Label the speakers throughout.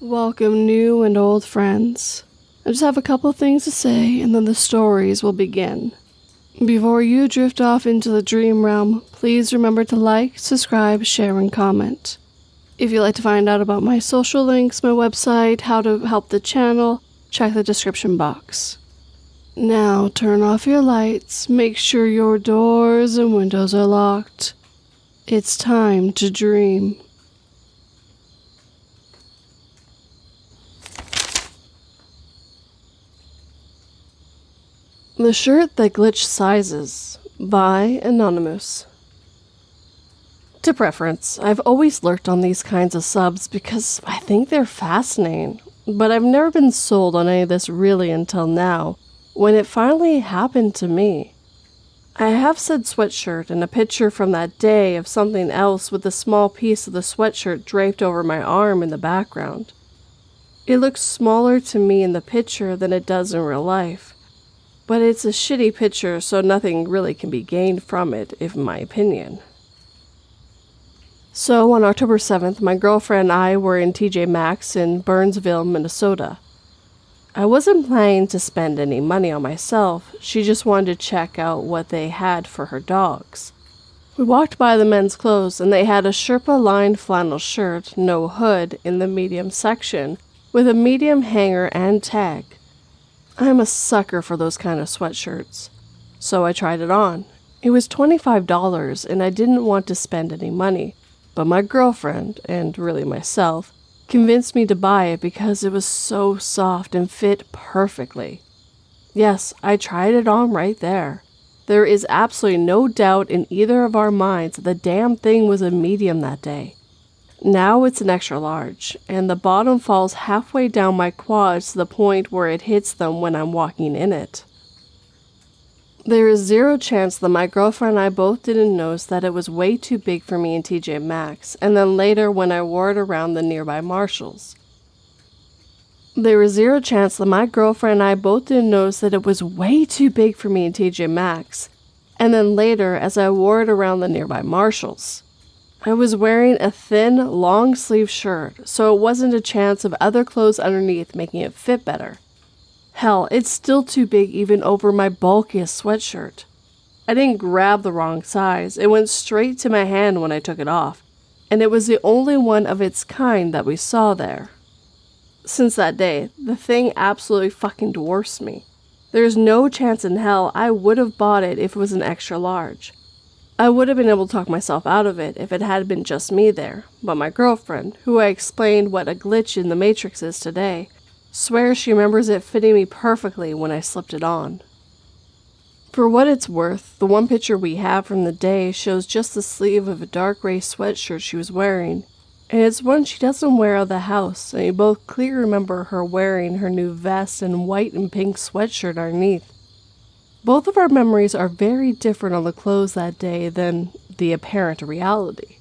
Speaker 1: Welcome, new and old friends. I just have a couple things to say, and then the stories will begin. Before you drift off into the dream realm, please remember to like, subscribe, share, and comment. If you'd like to find out about my social links, my website, how to help the channel, check the description box. Now turn off your lights, make sure your doors and windows are locked. It's time to dream. The Shirt That Glitched Sizes by Anonymoose. To preference, I've always lurked on these kinds of subs because I think they're fascinating, but I've never been sold on any of this really until now, when it finally happened to me. I have said sweatshirt and a picture from that day of something else with a small piece of the sweatshirt draped over my arm in the background. It looks smaller to me in the picture than it does in real life. But it's a shitty picture, so nothing really can be gained from it, in my opinion. So, on October 7th, my girlfriend and I were in TJ Maxx in Burnsville, Minnesota. I wasn't planning to spend any money on myself, she just wanted to check out what they had for her dogs. We walked by the men's clothes, and they had a Sherpa-lined flannel shirt, no hood, in the medium section, with a medium hanger and tag. I'm a sucker for those kind of sweatshirts. So I tried it on. It was $25 and I didn't want to spend any money, but my girlfriend, and really myself, convinced me to buy it because it was so soft and fit perfectly. Yes, I tried it on right there. There is absolutely no doubt in either of our minds that the damn thing was a medium that day. Now it's an extra large, and the bottom falls halfway down my quads to the point where it hits them when I'm walking in it. There is zero chance that my girlfriend and I both didn't notice that it was way too big for me in TJ Maxx, and then later when I wore it around the nearby Marshalls. There is zero chance that my girlfriend and I both didn't notice that it was way too big for me in TJ Maxx, and then later as I wore it around the nearby Marshalls. I was wearing a thin, long-sleeve shirt, so it wasn't a chance of other clothes underneath making it fit better. Hell, it's still too big even over my bulkiest sweatshirt. I didn't grab the wrong size, it went straight to my hand when I took it off, and it was the only one of its kind that we saw there. Since that day, the thing absolutely fucking dwarfs me. There's no chance in hell I would have bought it if it was an extra large. I would have been able to talk myself out of it if it had been just me there, but my girlfriend, who I explained what a glitch in the Matrix is today, swears she remembers it fitting me perfectly when I slipped it on. For what it's worth, the one picture we have from the day shows just the sleeve of a dark gray sweatshirt she was wearing, and it's one she doesn't wear out of the house, and we both clearly remember her wearing her new vest and white and pink sweatshirt underneath. Both of our memories are very different on the clothes that day than the apparent reality.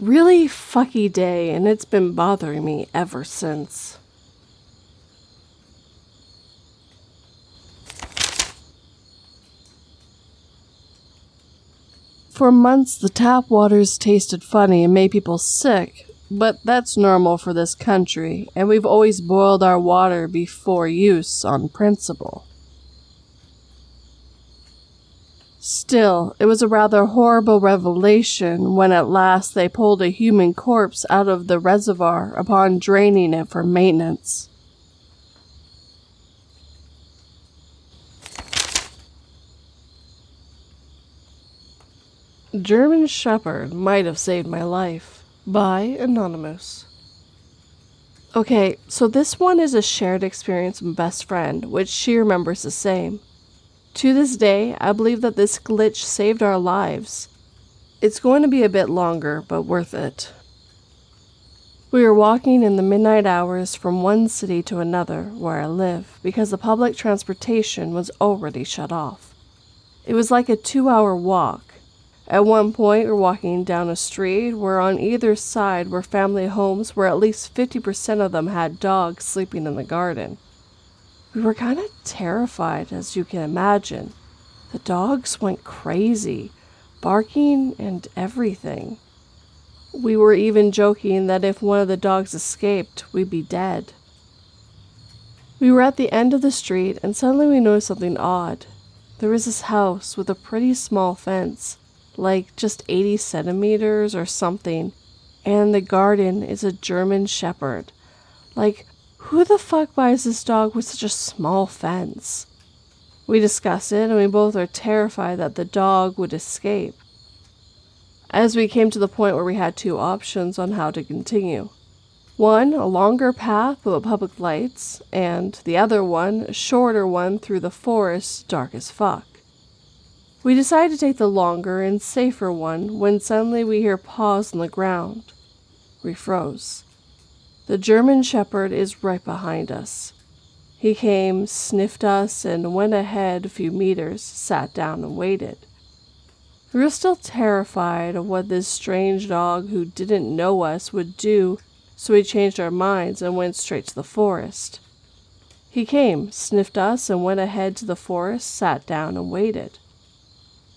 Speaker 1: Really fucky day, and it's been bothering me ever since. For months, the tap waters tasted funny and made people sick, but that's normal for this country, and we've always boiled our water before use on principle. Still, it was a rather horrible revelation when at last they pulled a human corpse out of the reservoir upon draining it for maintenance. German Shepherd Might Have Saved My Life by Anonymoose. Okay, so this one is a shared experience with my best friend, which she remembers the same. To this day, I believe that this glitch saved our lives. It's going to be a bit longer, but worth it. We were walking in the midnight hours from one city to another where I live because the public transportation was already shut off. It was like a 2-hour walk. At one point, we're walking down a street where on either side were family homes where at least 50% of them had dogs sleeping in the garden. We were kind of terrified, as you can imagine. The dogs went crazy, barking and everything. We were even joking that if one of the dogs escaped, we'd be dead. We were at the end of the street and suddenly we noticed something odd. There was this house with a pretty small fence, like just 80 centimeters or something, and the garden is a German Shepherd. Like, who the fuck buys this dog with such a small fence? We discuss it and we both are terrified that the dog would escape. As we came to the point where we had two options on how to continue. One, a longer path with public lights, and the other one, a shorter one through the forest, dark as fuck. We decided to take the longer and safer one when suddenly we hear paws on the ground. We froze. The German Shepherd is right behind us. He came, sniffed us, and went ahead a few meters, sat down and waited. We were still terrified of what this strange dog who didn't know us would do, so we changed our minds and went straight to the forest. He came, sniffed us, and went ahead to the forest, sat down and waited.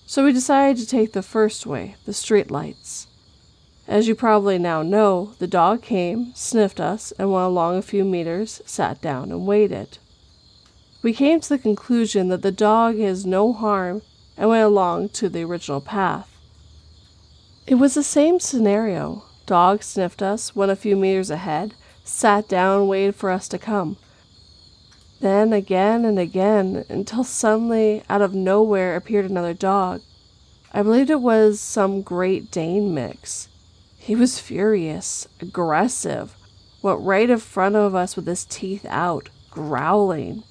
Speaker 1: So we decided to take the first way, the street lights. As you probably now know, the dog came, sniffed us, and went along a few meters, sat down and waited. We came to the conclusion that the dog is no harm and went along to the original path. It was the same scenario. Dog sniffed us, went a few meters ahead, sat down and waited for us to come. Then again and again, until suddenly, out of nowhere, appeared another dog. I believed it was some Great Dane mix. He was furious, aggressive, went right in front of us with his teeth out, growling.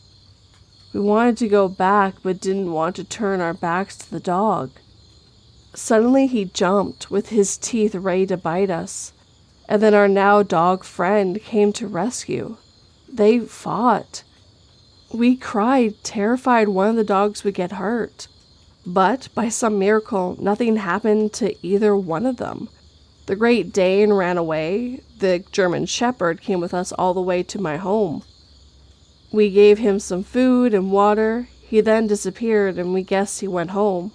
Speaker 1: We wanted to go back, but didn't want to turn our backs to the dog. Suddenly he jumped, with his teeth ready to bite us, and then our now dog friend came to rescue. They fought. We cried, terrified one of the dogs would get hurt. But, by some miracle, nothing happened to either one of them. The Great Dane ran away. The German Shepherd came with us all the way to my home. We gave him some food and water. He then disappeared and we guessed he went home.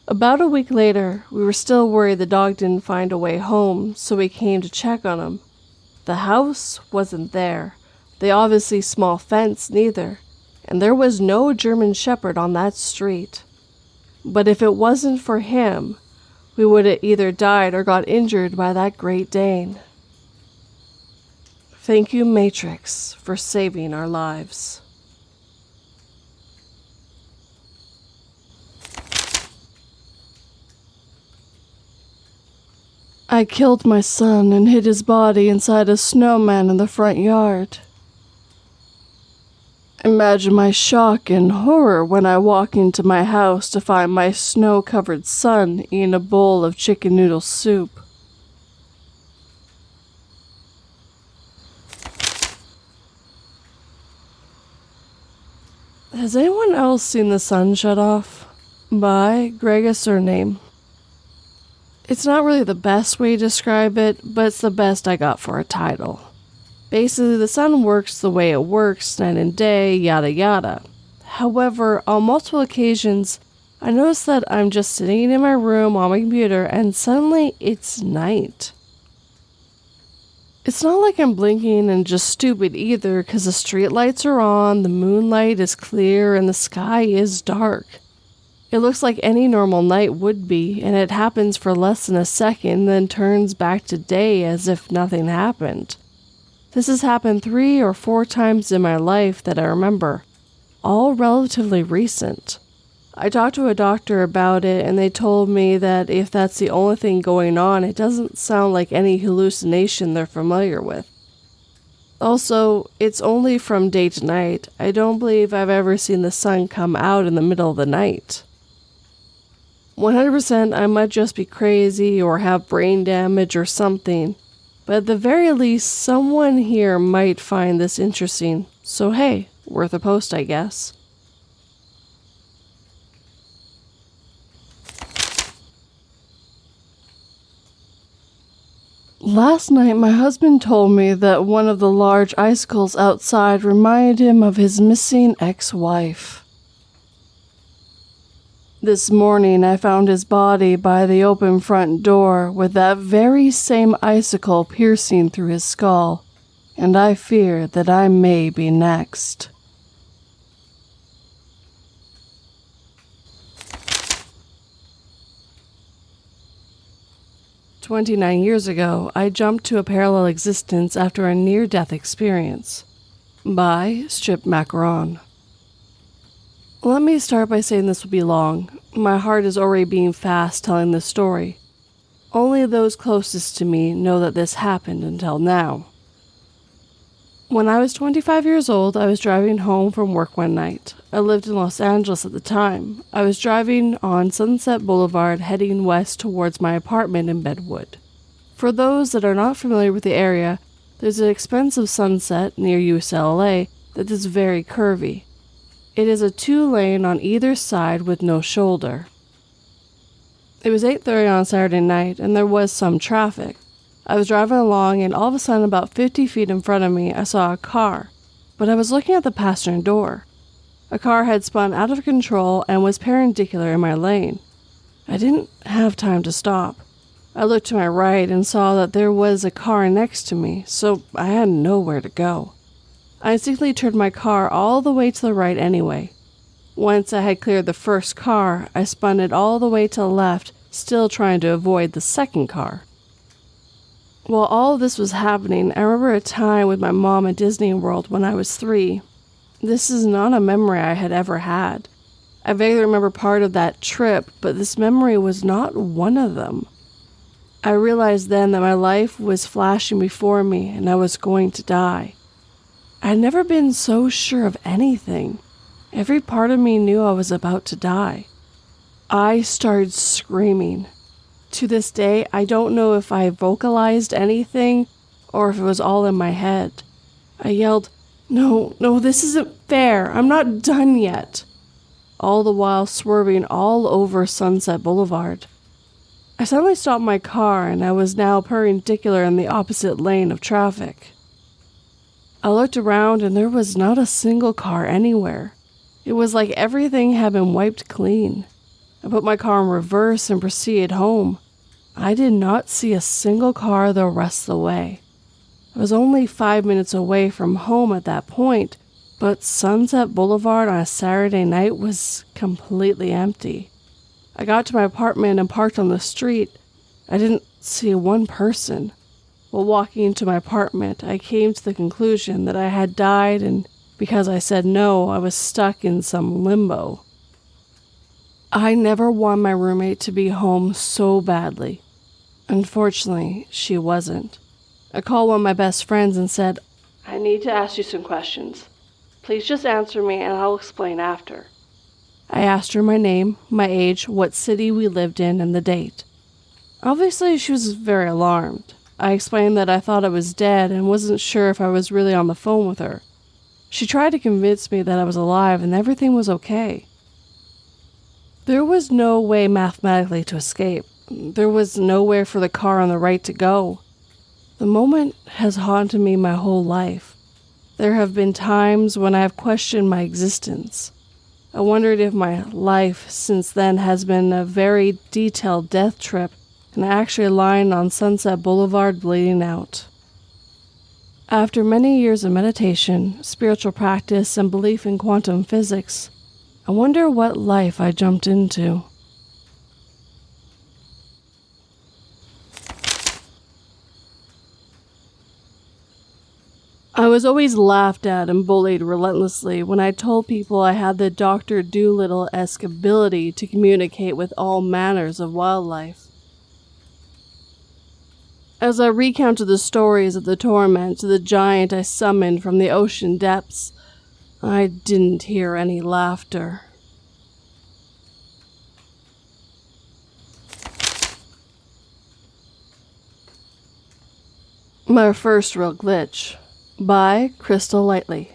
Speaker 1: About a week later, we were still worried the dog didn't find a way home, so we came to check on him. The house wasn't there. The obviously small fence neither. And there was no German Shepherd on that street. But if it wasn't for him, we would have either died or got injured by that Great Dane. Thank you, Matrix, for saving our lives. I killed my son and hid his body inside a snowman in the front yard. Imagine my shock and horror when I walk into my house to find my snow-covered son eating a bowl of chicken noodle soup. Has anyone else seen the sun shut off? By Gregsusername. It's not really the best way to describe it, but it's the best I got for a title. Basically, the sun works the way it works, night and day, yada yada. However, on multiple occasions, I noticed that I'm just sitting in my room on my computer and suddenly it's night. It's not like I'm blinking and just stupid either, because the street lights are on, the moonlight is clear, and the sky is dark. It looks like any normal night would be, and it happens for less than a second, then turns back to day as if nothing happened. This has happened 3 or 4 times in my life that I remember, all relatively recent. I talked to a doctor about it and they told me that if that's the only thing going on, it doesn't sound like any hallucination they're familiar with. Also, it's only from day to night. I don't believe I've ever seen the sun come out in the middle of the night. 100% I might just be crazy or have brain damage or something. But at the very least, someone here might find this interesting. So hey, worth a post, I guess. Last night, my husband told me that one of the large icicles outside reminded him of his missing ex-wife. This morning I found his body by the open front door with that very same icicle piercing through his skull, and I fear that I may be next. "29 years ago, I jumped to a parallel existence after a near-death experience." By stripedmacaron. Let me start by saying this will be long. My heart is already beating fast telling this story. Only those closest to me know that this happened until now. When I was 25 years old, I was driving home from work one night. I lived in Los Angeles at the time. I was driving on Sunset Boulevard heading west towards my apartment in Bedwood. For those that are not familiar with the area, there's an expensive Sunset near UCLA that is very curvy. It is a 2-lane on either side with no shoulder. It was 8:30 on Saturday night and there was some traffic. I was driving along and all of a sudden about 50 feet in front of me I saw a car, but I was looking at the passenger door. A car had spun out of control and was perpendicular in my lane. I didn't have time to stop. I looked to my right and saw that there was a car next to me, so I had nowhere to go. I instinctively turned my car all the way to the right anyway. Once I had cleared the first car, I spun it all the way to the left, still trying to avoid the second car. While all of this was happening, I remember a time with my mom at Disney World when I was 3. This is not a memory I had ever had. I vaguely remember part of that trip, but this memory was not one of them. I realized then that my life was flashing before me and I was going to die. I had never been so sure of anything. Every part of me knew I was about to die. I started screaming. To this day, I don't know if I vocalized anything or if it was all in my head. I yelled, No, this isn't fair. I'm not done yet." All the while swerving all over Sunset Boulevard. I suddenly stopped my car and I was now perpendicular in the opposite lane of traffic. I looked around and there was not a single car anywhere. It was like everything had been wiped clean. I put my car in reverse and proceeded home. I did not see a single car the rest of the way. I was only 5 minutes away from home at that point, but Sunset Boulevard on a Saturday night was completely empty. I got to my apartment and parked on the street. I didn't see one person. While walking into my apartment, I came to the conclusion that I had died, and because I said no, I was stuck in some limbo. I never wanted my roommate to be home so badly. Unfortunately, she wasn't. I called one of my best friends and said, "I need to ask you some questions. Please just answer me and I'll explain after." I asked her my name, my age, what city we lived in, and the date. Obviously, she was very alarmed. I explained that I thought I was dead and wasn't sure if I was really on the phone with her. She tried to convince me that I was alive and everything was okay. There was no way mathematically to escape. There was nowhere for the car on the right to go. The moment has haunted me my whole life. There have been times when I have questioned my existence. I wondered if my life since then has been a very detailed death trip and I actually lying on Sunset Boulevard bleeding out. After many years of meditation, spiritual practice, and belief in quantum physics, I wonder what life I jumped into. I was always laughed at and bullied relentlessly when I told people I had the Dr. Dolittle-esque ability to communicate with all manners of wildlife. As I recounted the stories of the torment to the giant I summoned from the ocean depths, I didn't hear any laughter. My first real glitch. By Crystal Lightly.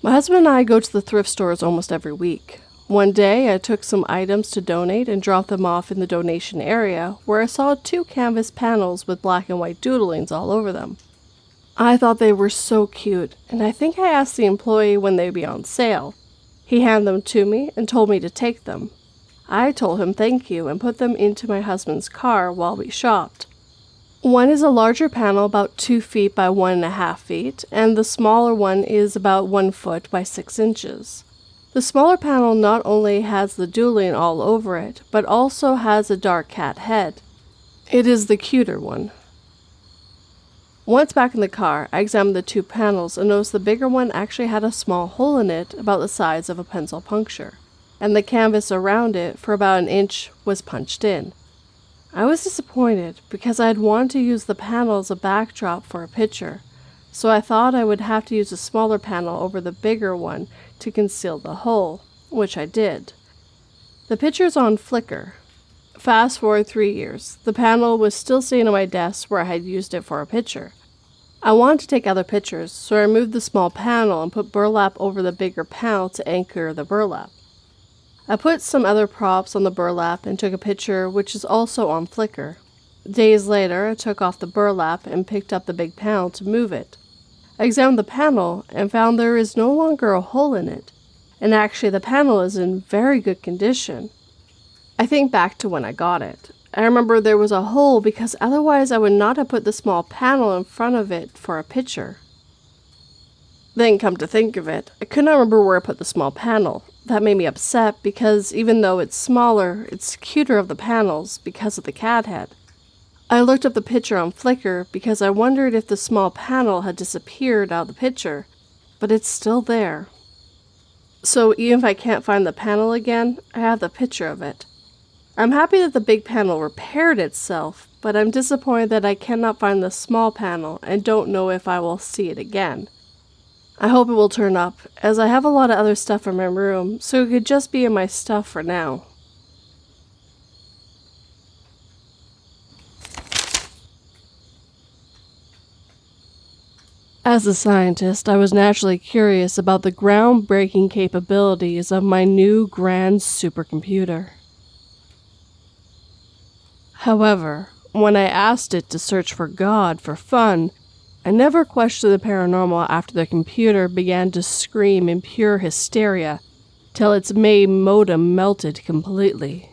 Speaker 1: My husband and I go to the thrift stores almost every week. One day, I took some items to donate and dropped them off in the donation area, where I saw 2 canvas panels with black and white doodlings all over them. I thought they were so cute, and I think I asked the employee when they'd be on sale. He handed them to me and told me to take them. I told him thank you and put them into my husband's car while we shopped. One is a larger panel about 2 feet by 1.5 feet, and the smaller one is about 1 foot by 6 inches. The smaller panel not only has the dueling all over it, but also has a dark cat head. It is the cuter one. Once back in the car, I examined the 2 panels and noticed the bigger one actually had a small hole in it about the size of a pencil puncture, and the canvas around it for about 1 inch was punched in. I was disappointed because I had wanted to use the panel as a backdrop for a picture, so I thought I would have to use a smaller panel over the bigger one to conceal the hole, which I did. The picture's on Flickr. Fast forward 3 years, the panel was still sitting on my desk where I had used it for a picture. I wanted to take other pictures, so I removed the small panel and put burlap over the bigger panel to anchor the burlap. I put some other props on the burlap and took a picture, which is also on Flickr. Days later, I took off the burlap and picked up the big panel to move it. I examined the panel and found there is no longer a hole in it, and actually the panel is in very good condition. I think back to when I got it. I remember there was a hole because otherwise I would not have put the small panel in front of it for a picture. Then come to think of it, I could not remember where I put the small panel. That made me upset because even though it's smaller, it's cuter of the panels because of the cat head. I looked up the picture on Flickr because I wondered if the small panel had disappeared out of the picture, but it's still there. So even if I can't find the panel again, I have the picture of it. I'm happy that the big panel repaired itself, but I'm disappointed that I cannot find the small panel and don't know if I will see it again. I hope it will turn up, as I have a lot of other stuff in my room, so it could just be in my stuff for now. As a scientist, I was naturally curious about the groundbreaking capabilities of my new grand supercomputer. However, when I asked it to search for God for fun, I never questioned the paranormal after the computer began to scream in pure hysteria till its main modem melted completely.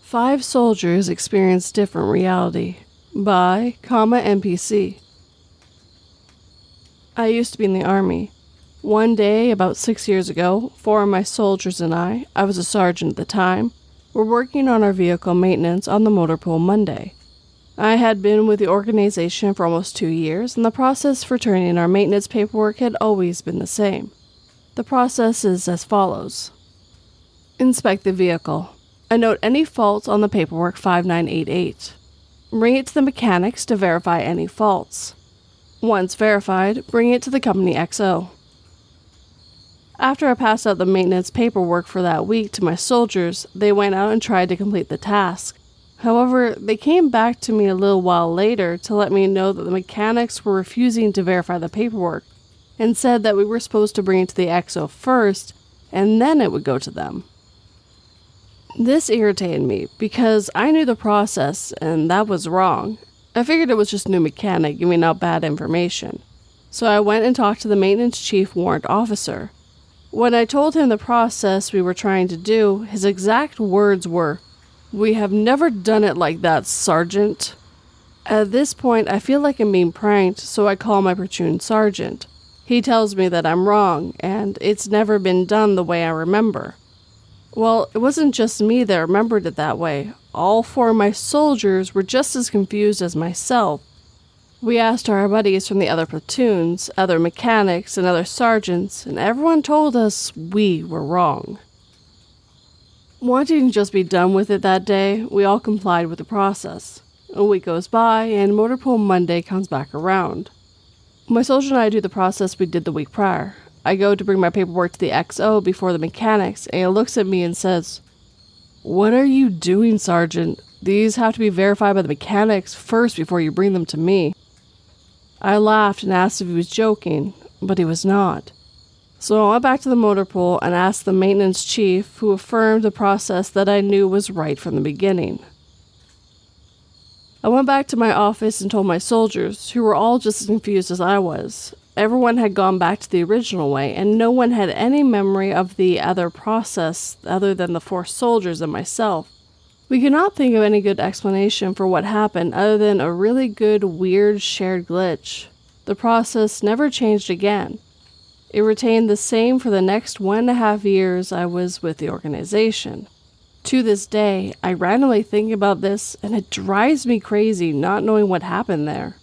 Speaker 1: Five Soldiers Experience Different Reality by ComaNPC. I used to be in the Army. One day, about 6 years ago, 4 of my soldiers and I was a sergeant at the time, were working on our vehicle maintenance on the motor pool Monday. I had been with the organization for almost 2 years, and the process for turning in our maintenance paperwork had always been the same. The process is as follows. Inspect the vehicle. Note any faults on the paperwork 5988. Bring it to the mechanics to verify any faults. Once verified, bring it to the company XO. After I passed out the maintenance paperwork for that week to my soldiers, they went out and tried to complete the task. However, they came back to me a little while later to let me know that the mechanics were refusing to verify the paperwork and said that we were supposed to bring it to the XO first and then it would go to them. This irritated me because I knew the process and that was wrong. I figured it was just a new mechanic giving out bad information. So I went and talked to the maintenance chief warrant officer. When I told him the process we were trying to do, his exact words were, "We have never done it like that, Sergeant." At this point, I feel like I'm being pranked, so I call my platoon sergeant. He tells me that I'm wrong, and it's never been done the way I remember. Well, it wasn't just me that remembered it that way. All 4 of my soldiers were just as confused as myself. We asked our buddies from the other platoons, other mechanics, and other sergeants, and everyone told us we were wrong. Wanting to just be done with it that day, we all complied with the process. A week goes by, and Motor Pool Monday comes back around. My soldier and I do the process we did the week prior. I go to bring my paperwork to the XO before the mechanics, and he looks at me and says, "What are you doing, Sergeant? These have to be verified by the mechanics first before you bring them to me." I laughed and asked if he was joking, but he was not. So I went back to the motor pool and asked the maintenance chief, who affirmed the process that I knew was right from the beginning. I went back to my office and told my soldiers, who were all just as confused as I was. Everyone had gone back to the original way, and no one had any memory of the other process other than the 4 soldiers and myself. We could not think of any good explanation for what happened other than a really good, weird shared glitch. The process never changed again. It retained the same for the next 1.5 years I was with the organization. To this day, I randomly think about this, and it drives me crazy not knowing what happened there.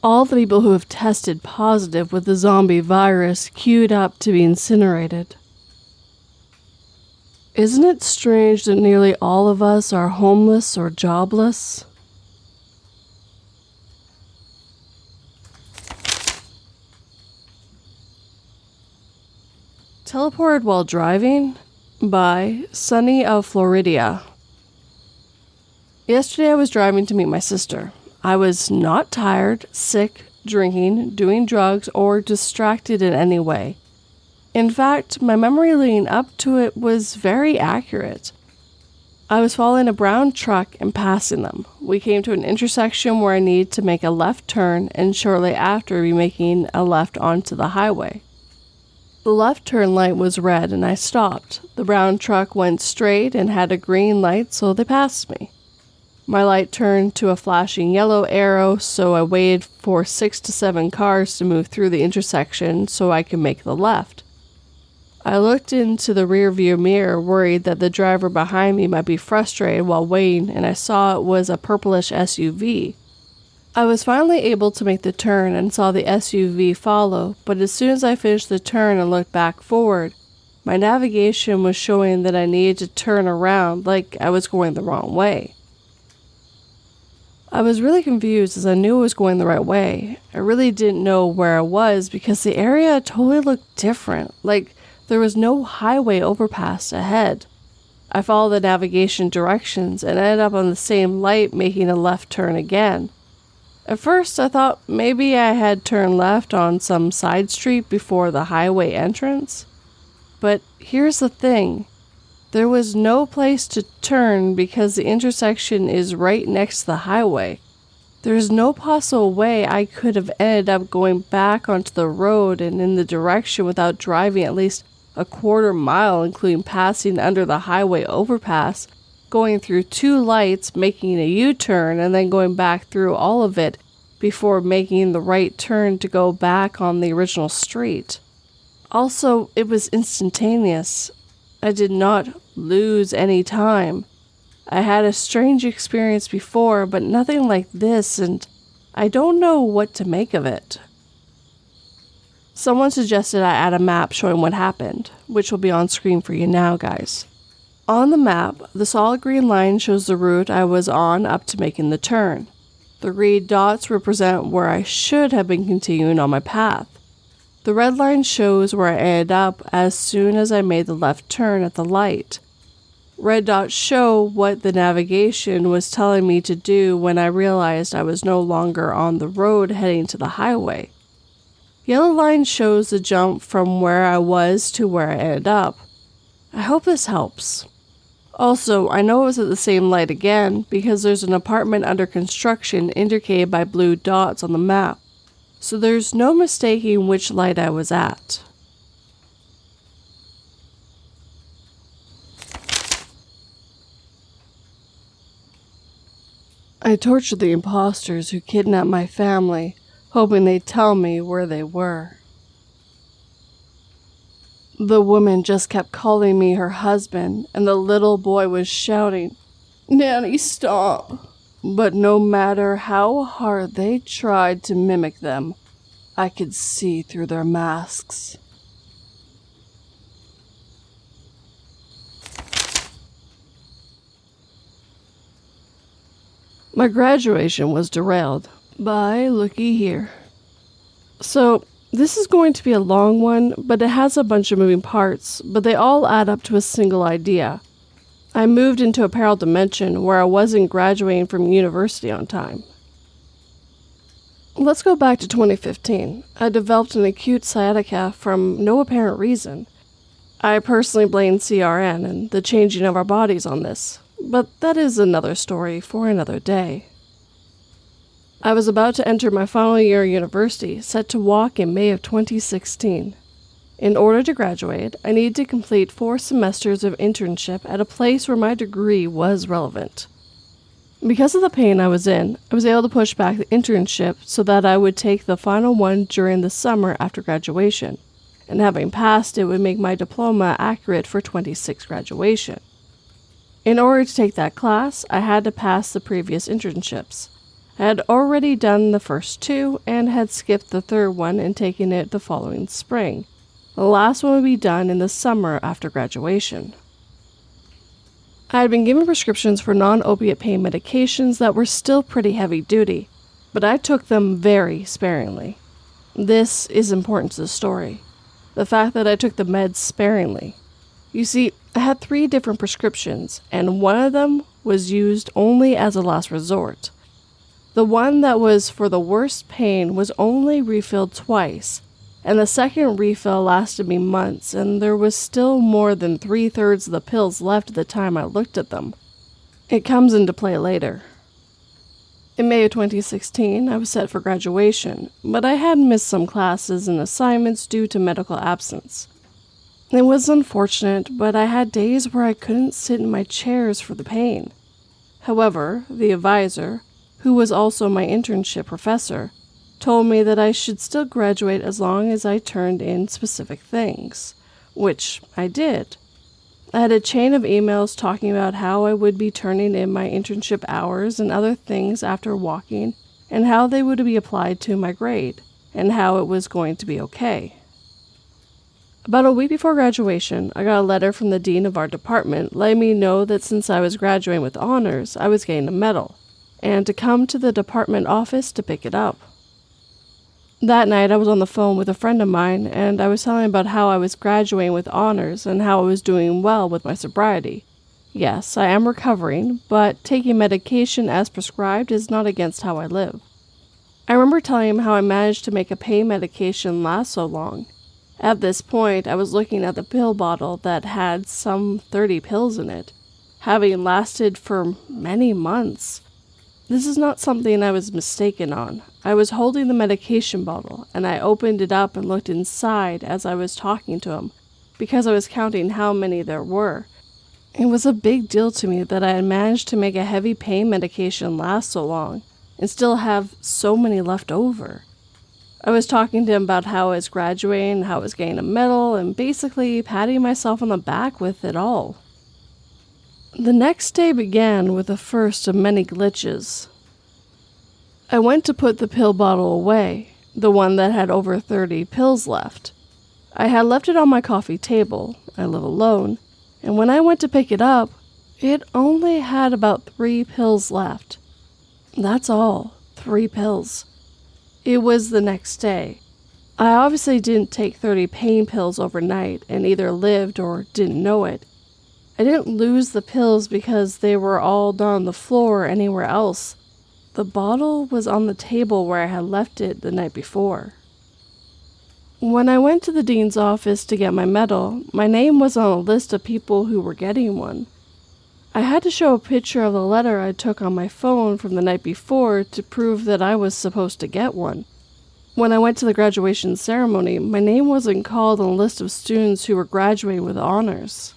Speaker 1: All the people who have tested positive with the zombie virus queued up to be incinerated. Isn't it strange that nearly all of us are homeless or jobless? Teleported while driving? By Sunny of Florida. Yesterday I was driving to meet my sister. I was not tired, sick, drinking, doing drugs, or distracted in any way. In fact, my memory leading up to it was very accurate. I was following a brown truck and passing them. We came to an intersection where I needed to make a left turn, and shortly after we making a left onto the highway. The left turn light was red and I stopped. The brown truck went straight and had a green light, so they passed me. My light turned to a flashing yellow arrow, so I waited for 6 to 7 cars to move through the intersection so I could make the left. I looked into the rearview mirror, worried that the driver behind me might be frustrated while waiting, and I saw it was a purplish SUV. I was finally able to make the turn and saw the SUV follow, but as soon as I finished the turn and looked back forward, my navigation was showing that I needed to turn around like I was going the wrong way. I was really confused as I knew I was going the right way. I really didn't know where I was because the area totally looked different, like there was no highway overpass ahead. I followed the navigation directions and ended up on the same light making a left turn again. At first I thought maybe I had turned left on some side street before the highway entrance. But here's the thing. There was no place to turn because the intersection is right next to the highway. There's no possible way I could have ended up going back onto the road and in the direction without driving at least a quarter mile, including passing under the highway overpass, going through 2 lights, making a U-turn, and then going back through all of it before making the right turn to go back on the original street. Also, it was instantaneous. I did not lose any time. I had a strange experience before, but nothing like this, and I don't know what to make of it. Someone suggested I add a map showing what happened, which will be on screen for you now, guys. On the map, the solid green line shows the route I was on up to making the turn. The green dots represent where I should have been continuing on my path. The red line shows where I ended up as soon as I made the left turn at the light. Red dots show what the navigation was telling me to do when I realized I was no longer on the road heading to the highway. Yellow line shows the jump from where I was to where I ended up. I hope this helps. Also, I know it was at the same light again because there's an apartment under construction indicated by blue dots on the map. So there's no mistaking which light I was at. I tortured the imposters who kidnapped my family, hoping they'd tell me where they were. The woman just kept calling me her husband, and the little boy was shouting, "Nanny, stop!" But no matter how hard they tried to mimic them, I could see through their masks. My graduation was derailed by looky here. So, this is going to be a long one, but it has a bunch of moving parts, but they all add up to a single idea. I moved into a parallel dimension where I wasn't graduating from university on time. Let's go back to 2015. I developed an acute sciatica from no apparent reason. I personally blame CRN and the changing of our bodies on this, but that is another story for another day. I was about to enter my final year of university, set to walk in May of 2016. In order to graduate, I needed to complete 4 semesters of internship at a place where my degree was relevant. Because of the pain I was in, I was able to push back the internship so that I would take the final one during the summer after graduation, and having passed it would make my diploma accurate for 26 graduation. In order to take that class, I had to pass the previous internships. I had already done the first 2 and had skipped the third one and taken it the following spring. The last one would be done in the summer after graduation. I had been given prescriptions for non-opiate pain medications that were still pretty heavy duty, but I took them very sparingly. This is important to the story. The fact that I took the meds sparingly. You see, I had 3 different prescriptions, and one of them was used only as a last resort. The one that was for the worst pain was only refilled twice, and the second refill lasted me months, and there was still more than 3/3 of the pills left at the time I looked at them. It comes into play later. In May of 2016, I was set for graduation, but I had missed some classes and assignments due to medical absence. It was unfortunate, but I had days where I couldn't sit in my chairs for the pain. However, the advisor, who was also my internship professor, told me that I should still graduate as long as I turned in specific things, which I did. I had a chain of emails talking about how I would be turning in my internship hours and other things after walking, and how they would be applied to my grade, and how it was going to be okay. About a week before graduation, I got a letter from the dean of our department letting me know that since I was graduating with honors, I was getting a medal, and to come to the department office to pick it up. That night, I was on the phone with a friend of mine, and I was telling him about how I was graduating with honors and how I was doing well with my sobriety. Yes, I am recovering, but taking medication as prescribed is not against how I live. I remember telling him how I managed to make a pain medication last so long. At this point, I was looking at the pill bottle that had some 30 pills in it, having lasted for many months. This is not something I was mistaken on. I was holding the medication bottle, and I opened it up and looked inside as I was talking to him, because I was counting how many there were. It was a big deal to me that I had managed to make a heavy pain medication last so long, and still have so many left over. I was talking to him about how I was graduating, how I was getting a medal, and basically patting myself on the back with it all. The next day began with the first of many glitches. I went to put the pill bottle away, the one that had over 30 pills left. I had left it on my coffee table, I live alone, and when I went to pick it up, it only had about 3 pills left. That's all, 3 pills. It was the next day. I obviously didn't take 30 pain pills overnight and either lived or didn't know it. I didn't lose the pills because they were all down on the floor or anywhere else. The bottle was on the table where I had left it the night before. When I went to the dean's office to get my medal, my name was on a list of people who were getting one. I had to show a picture of the letter I took on my phone from the night before to prove that I was supposed to get one. When I went to the graduation ceremony, my name wasn't called on a list of students who were graduating with honors.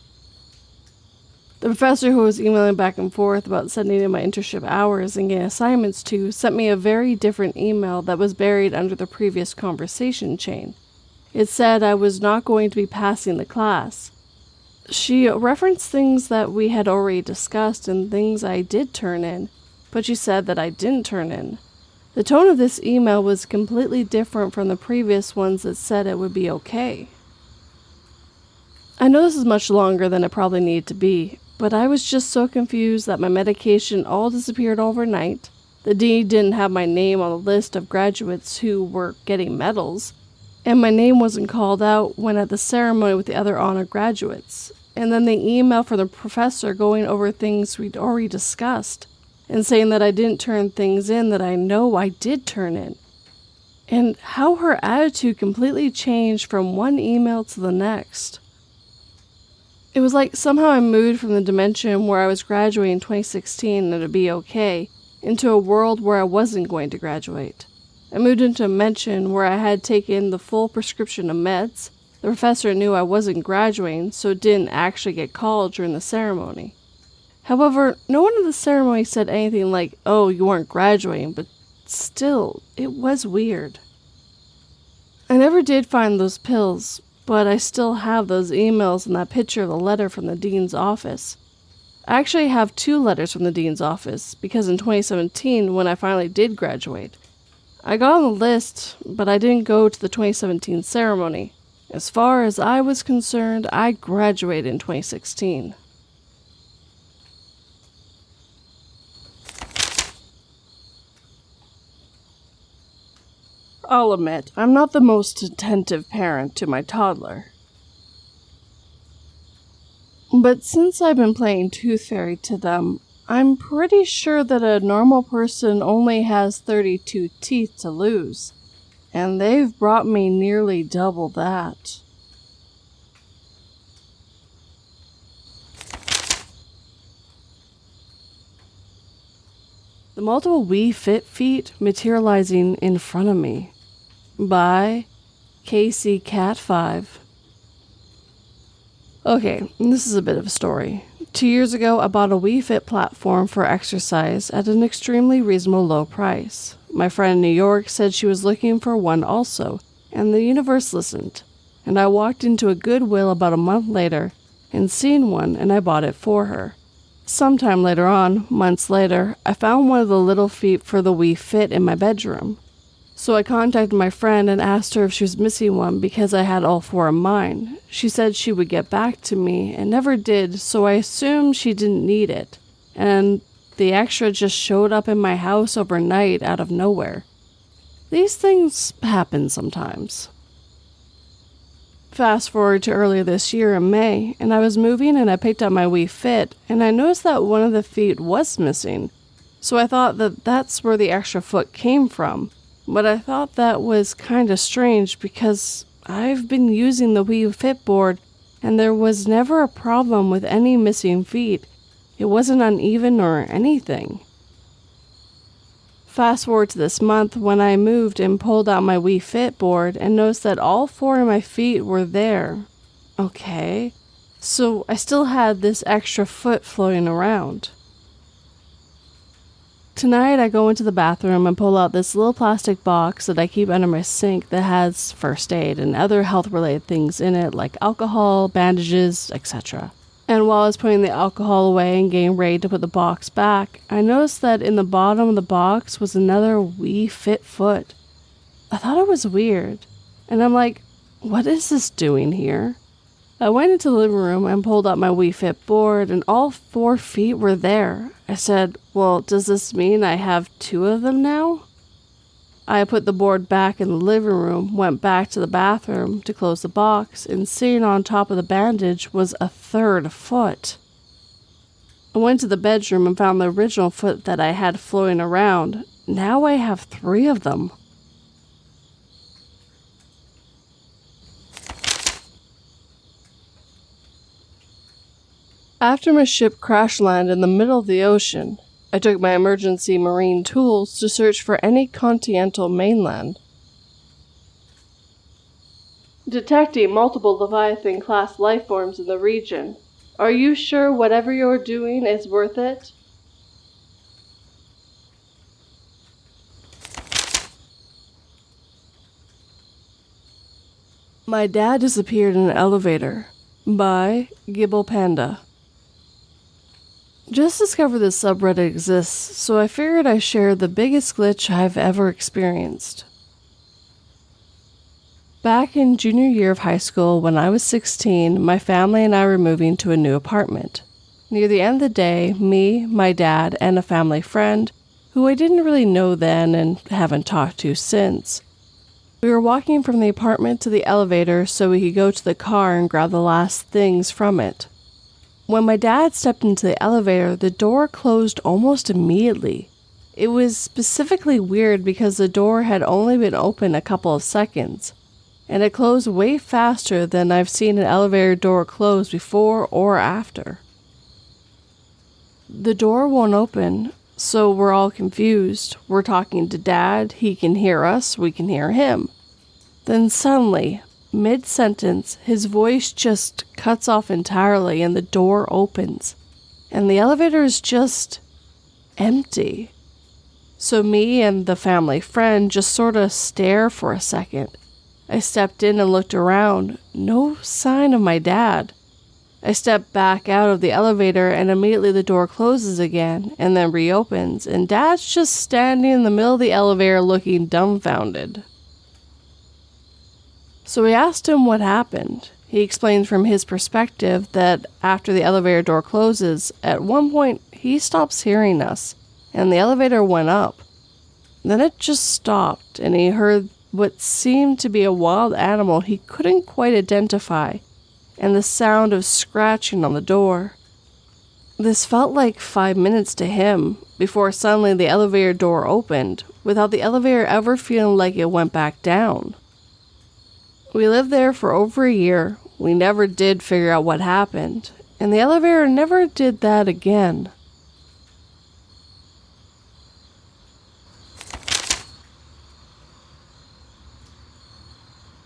Speaker 1: The professor who was emailing back and forth about sending in my internship hours and getting assignments to sent me a very different email that was buried under the previous conversation chain. It said I was not going to be passing the class. She referenced things that we had already discussed and things I did turn in, but she said that I didn't turn in. The tone of this email was completely different from the previous ones that said it would be okay. I know this is much longer than it probably needed to be, but I was just so confused that my medication all disappeared overnight. The dean didn't have my name on the list of graduates who were getting medals, and my name wasn't called out when at the ceremony with the other honor graduates. And then the email from the professor going over things we'd already discussed, and saying that I didn't turn things in that I know I did turn in. And how her attitude completely changed from one email to the next. It was like somehow I moved from the dimension where I was graduating in 2016 and it'd be okay, into a world where I wasn't going to graduate. I moved into a dimension where I had taken the full prescription of meds. The professor knew I wasn't graduating, so didn't actually get called during the ceremony. However, no one in the ceremony said anything like, "Oh, you weren't graduating," but still, it was weird. I never did find those pills, but I still have those emails and that picture of the letter from the dean's office. I actually have 2 letters from the dean's office, because in 2017, when I finally did graduate, I got on the list, but I didn't go to the 2017 ceremony. As far as I was concerned, I graduated in 2016. I'll admit, I'm not the most attentive parent to my toddler. But since I've been playing Tooth Fairy to them, I'm pretty sure that a normal person only has 32 teeth to lose, and they've brought me nearly double that. The multiple Wii Fit feet materializing in front of me. By Casey Cat 5. Okay, this is a bit of a story. 2 years ago, I bought a Wii Fit platform for exercise at an extremely reasonable low price. My friend in New York said she was looking for one also, and the universe listened. And I walked into a Goodwill about a month later and seen one, and I bought it for her. Sometime later on, months later, I found one of the little feet for the Wii Fit in my bedroom. So I contacted my friend and asked her if she was missing one because I had all 4 of mine. She said she would get back to me and never did, so I assumed she didn't need it. And the extra just showed up in my house overnight out of nowhere. These things happen sometimes. Fast forward to earlier this year in May, and I was moving and I picked up my Wii Fit, and I noticed that one of the feet was missing. So I thought that that's where the extra foot came from. But I thought that was kinda strange because I've been using the Wii Fit board and there was never a problem with any missing feet. It wasn't uneven or anything. Fast forward to this month when I moved and pulled out my Wii Fit board and noticed that all 4 of my feet were there. Okay, so I still had this extra foot floating around. Tonight I go into the bathroom and pull out this little plastic box that I keep under my sink that has first aid and other health-related things in it like alcohol, bandages, etc. And while I was putting the alcohol away and getting ready to put the box back, I noticed that in the bottom of the box was another Wii Fit foot. I thought it was weird, and I'm like, what is this doing here? I went into the living room and pulled out my Wii Fit board and all 4 feet were there. I said, well, does this mean I have 2 of them now? I put the board back in the living room, went back to the bathroom to close the box, and sitting on top of the bandage was a 3rd foot. I went to the bedroom and found the original foot that I had floating around. Now I have 3 of them. After my ship crash landed in the middle of the ocean, I took my emergency marine tools to search for any continental mainland. Detecting multiple Leviathan-class lifeforms in the region. Are you sure whatever you're doing is worth it? My dad disappeared in an elevator. By GerBILPANDA. Just discovered this subreddit exists, so I figured I'd share the biggest glitch I've ever experienced. Back in junior year of high school, when I was 16, my family and I were moving to a new apartment. Near the end of the day, me, my dad, and a family friend, who I didn't really know then and haven't talked to since, we were walking from the apartment to the elevator so we could go to the car and grab the last things from it. When my dad stepped into the elevator, the door closed almost immediately. It was specifically weird because the door had only been open a couple of seconds. and it closed way faster than I've seen an elevator door close before or after. The door won't open, so we're all confused. We're talking to Dad, he can hear us, we can hear him. Then suddenly, mid-sentence, his voice just cuts off entirely and the door opens, and the elevator is just empty. So me and the family friend just sort of stare for a second. I stepped in and looked around. No sign of my dad. I step back out of the elevator and immediately the door closes again and then reopens, and Dad's just standing in the middle of the elevator looking dumbfounded. So we asked him what happened. He explains from his perspective that after the elevator door closes, at one point he stops hearing us and the elevator went up. Then it just stopped and he heard what seemed to be a wild animal he couldn't quite identify, and the sound of scratching on the door. This felt like 5 minutes to him, before suddenly the elevator door opened, without the elevator ever feeling like it went back down. We lived there for over a year. We never did figure out what happened, and the elevator never did that again.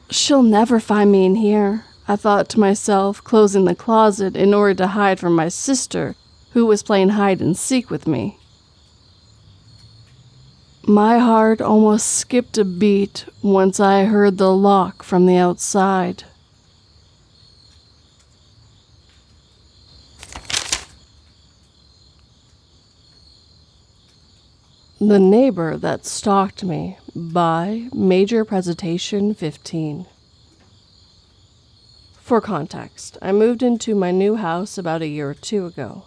Speaker 1: She'll never find me in here, I thought to myself, closing the closet in order to hide from my sister, who was playing hide and seek with me. My heart almost skipped a beat once I heard the lock from the outside. The Neighbor That Stalked Me by Major Presentation 15. For context, I moved into my new house about a year or two ago.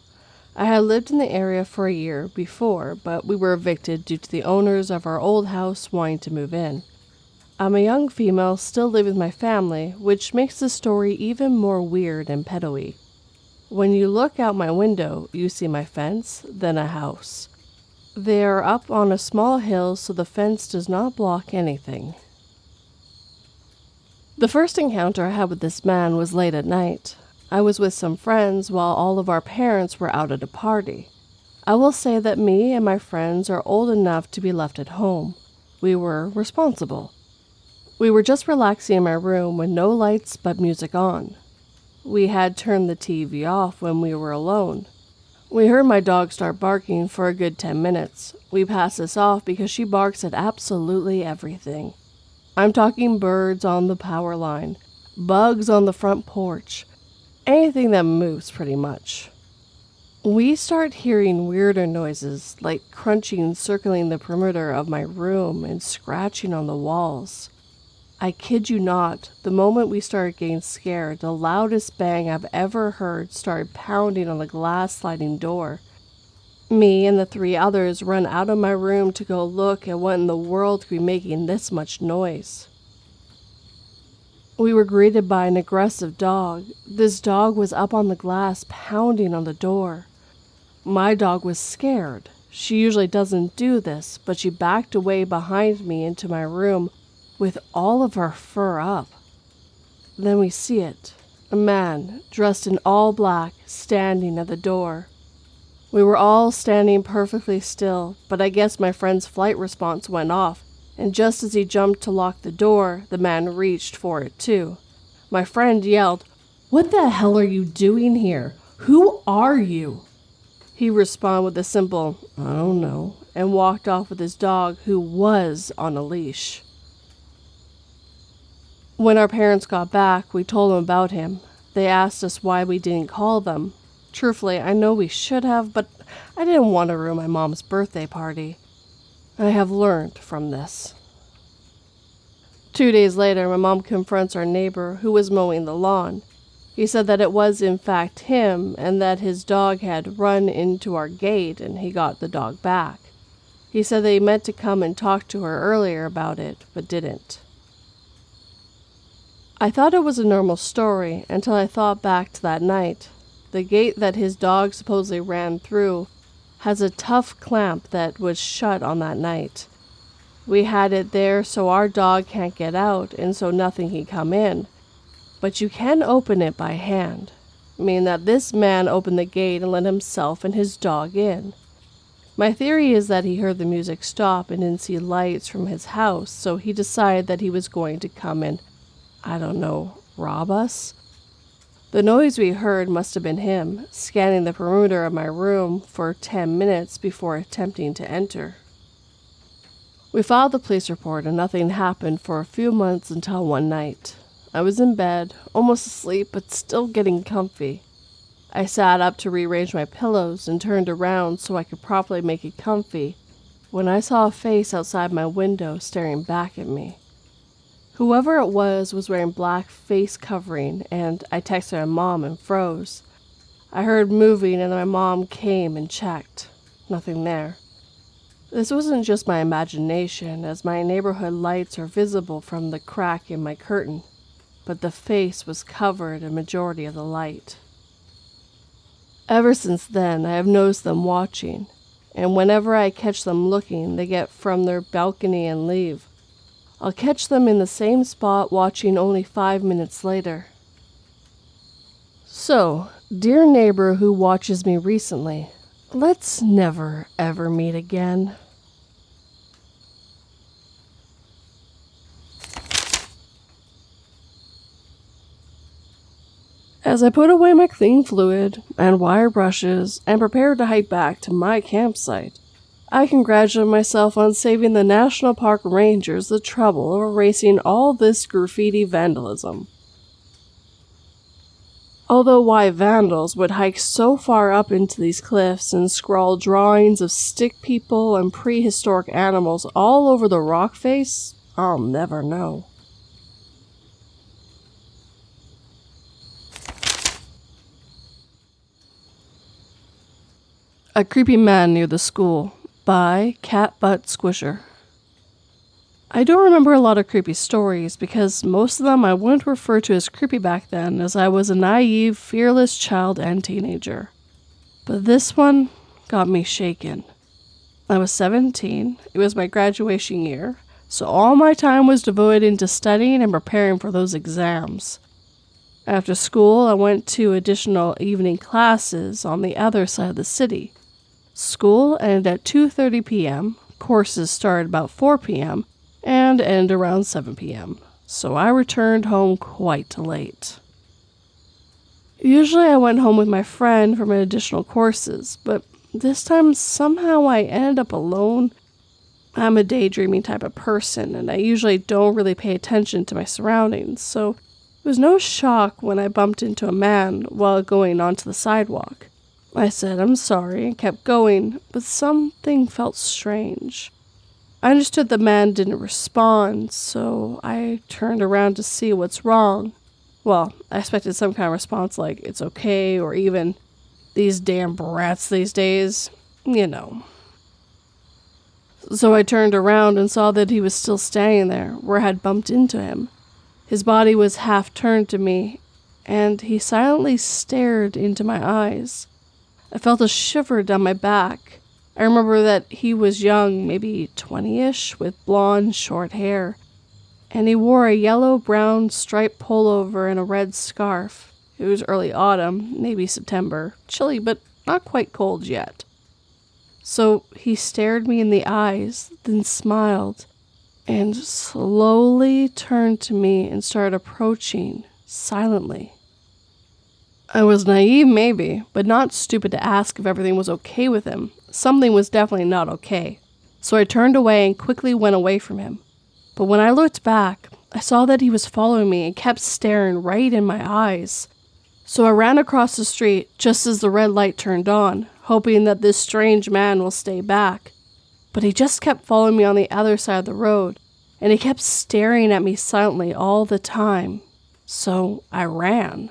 Speaker 1: I had lived in the area for a year before, but we were evicted due to the owners of our old house wanting to move in. I'm a young female still living with my family, which makes the story even more weird and pedo-y. When you look out my window, you see my fence, then a house. They are up on a small hill, so the fence does not block anything. The first encounter I had with this man was late at night. I was with some friends while all of our parents were out at a party. I will say that me and my friends are old enough to be left at home. We were responsible. We were just relaxing in my room with no lights but music on. We had turned the TV off when we were alone. We heard my dog start barking for a good 10 minutes. We passed this off because she barks at absolutely everything. I'm talking birds on the power line, bugs on the front porch, anything that moves pretty much. We start hearing weirder noises like crunching circling the perimeter of my room and scratching on the walls. I kid you not, the moment we started getting scared, the loudest bang I've ever heard started pounding on the glass sliding door. Me and the 3 others run out of my room to go look at what in the world could be making this much noise. We were greeted by an aggressive dog. This dog was up on the glass pounding on the door. My dog was scared. She usually doesn't do this, but she backed away behind me into my room with all of her fur up. Then we see it, a man dressed in all black standing at the door. We were all standing perfectly still, but I guess my friend's flight response went off, and just as he jumped to lock the door, the man reached for it too. My friend yelled, "What the hell are you doing here? Who are you?" He responded with a simple, "I don't know," and walked off with his dog, who was on a leash. When our parents got back, we told them about him. They asked us why we didn't call them. Truthfully, I know we should have, but I didn't want to ruin my mom's birthday party. I have learned from this. 2 days later, my mom confronts our neighbor who was mowing the lawn. He said that it was in fact him and that his dog had run into our gate and he got the dog back. He said that he meant to come and talk to her earlier about it, but didn't. I thought it was a normal story until I thought back to that night. The gate that his dog supposedly ran through has a tough clamp that was shut on that night. We had it there so our dog can't get out and so nothing can come in. But you can open it by hand, meaning that this man opened the gate and let himself and his dog in. My theory is that he heard the music stop and didn't see lights from his house, so he decided that he was going to come and, I don't know, rob us? The noise we heard must have been him, scanning the perimeter of my room for 10 minutes before attempting to enter. We filed the police report and nothing happened for a few months until one night. I was in bed, almost asleep but still getting comfy. I sat up to rearrange my pillows and turned around so I could properly make it comfy when I saw a face outside my window staring back at me. Whoever it was wearing black face covering, and I texted my mom and froze. I heard moving and my mom came and checked. Nothing there. This wasn't just my imagination, as my neighborhood lights are visible from the crack in my curtain, but the face was covered in majority of the light. Ever since then, I have noticed them watching, and whenever I catch them looking, they get from their balcony and leave. I'll catch them in the same spot watching only 5 minutes later. So, dear neighbor who watches me recently, let's never ever meet again. As I put away my clean fluid and wire brushes and prepared to hike back to my campsite, I congratulate myself on saving the National Park Rangers the trouble of erasing all this graffiti vandalism. Although why vandals would hike so far up into these cliffs and scrawl drawings of stick people and prehistoric animals all over the rock face, I'll never know. A Creepy Man Near the School by catbuttsquisher. I don't remember a lot of creepy stories because most of them I wouldn't refer to as creepy back then, as I was a naive, fearless child and teenager. But this one got me shaken. I was 17, it was my graduation year, so all my time was devoted into studying and preparing for those exams. After school, I went to additional evening classes on the other side of the city. School ended at 2:30 p.m., courses started about 4 p.m., and ended around 7 p.m., so I returned home quite late. Usually I went home with my friend from additional courses, but this time somehow I ended up alone. I'm a daydreaming type of person, and I usually don't really pay attention to my surroundings, so it was no shock when I bumped into a man while going onto the sidewalk. I said I'm sorry and kept going, but something felt strange. I understood the man didn't respond, so I turned around to see what's wrong. Well, I expected some kind of response like, it's okay, or even, these damn brats these days, you know. So I turned around and saw that he was still standing there, where I had bumped into him. His body was half turned to me, and he silently stared into my eyes. I felt a shiver down my back. I remember that he was young, maybe 20-ish, with blonde, short hair, and he wore a yellow-brown striped pullover and a red scarf. It was early autumn, maybe September, chilly but not quite cold yet. So he stared me in the eyes, then smiled, and slowly turned to me and started approaching, silently. I was naive maybe, but not stupid to ask if everything was okay with him. Something was definitely not okay. So I turned away and quickly went away from him. But when I looked back, I saw that he was following me and kept staring right in my eyes. So I ran across the street just as the red light turned on, hoping that this strange man will stay back. But he just kept following me on the other side of the road, and he kept staring at me silently all the time. So I ran.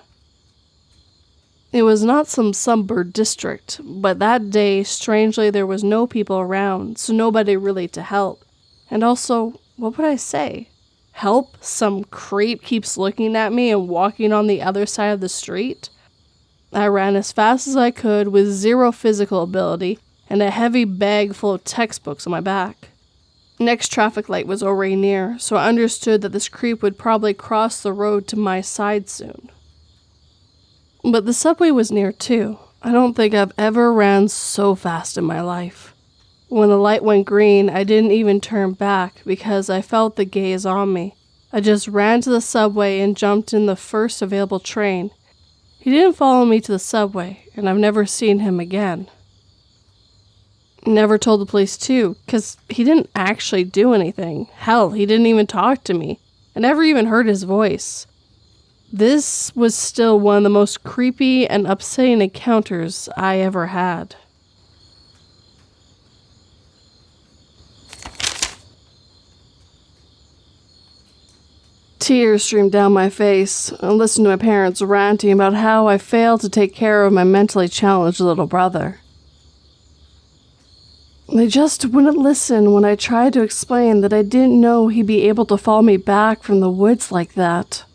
Speaker 1: It was not some suburb district, but that day, strangely, there was no people around, so nobody really to help. And also, what would I say? Help? Some creep keeps looking at me and walking on the other side of the street? I ran as fast as I could with zero physical ability and a heavy bag full of textbooks on my back. Next traffic light was already near, so I understood that this creep would probably cross the road to my side soon. But the subway was near too. I don't think I've ever ran so fast in my life. When the light went green, I didn't even turn back because I felt the gaze on me. I just ran to the subway and jumped in the first available train. He didn't follow me to the subway, and I've never seen him again. Never told the police too, because he didn't actually do anything. Hell, he didn't even talk to me. I never even heard his voice. This was still one of the most creepy and upsetting encounters I ever had. Tears streamed down my face. I listened to my parents ranting about how I failed to take care of my mentally challenged little brother. They just wouldn't listen when I tried to explain that I didn't know he'd be able to follow me back from the woods like that.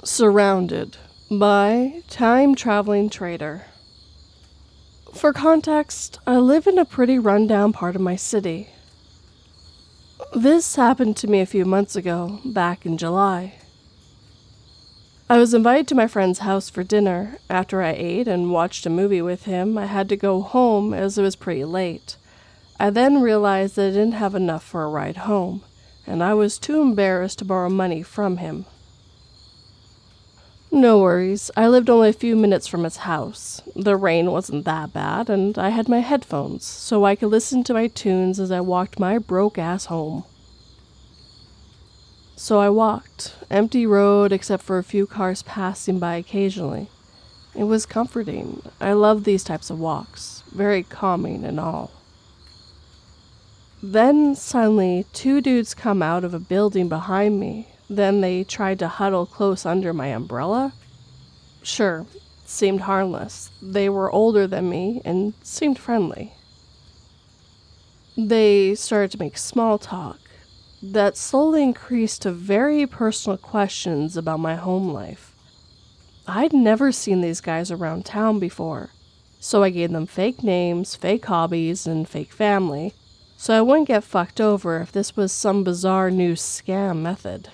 Speaker 1: Surrounded by TimeTravelingTraitor. For context, I live in a pretty rundown part of my city. This happened to me a few months ago, back in July. I was invited to my friend's house for dinner. After I ate and watched a movie with him, I had to go home as it was pretty late. I then realized that I didn't have enough for a ride home, and I was too embarrassed to borrow money from him. No worries, I lived only a few minutes from his house. The rain wasn't that bad, and I had my headphones, so I could listen to my tunes as I walked my broke-ass home. So I walked, empty road except for a few cars passing by occasionally. It was comforting. I love these types of walks, very calming and all. Then, suddenly, two dudes come out of a building behind me. Then they tried to huddle close under my umbrella. Sure, seemed harmless. They were older than me and seemed friendly. They started to make small talk. That slowly increased to very personal questions about my home life. I'd never seen these guys around town before, so I gave them fake names, fake hobbies, and fake family, so I wouldn't get fucked over if this was some bizarre new scam method.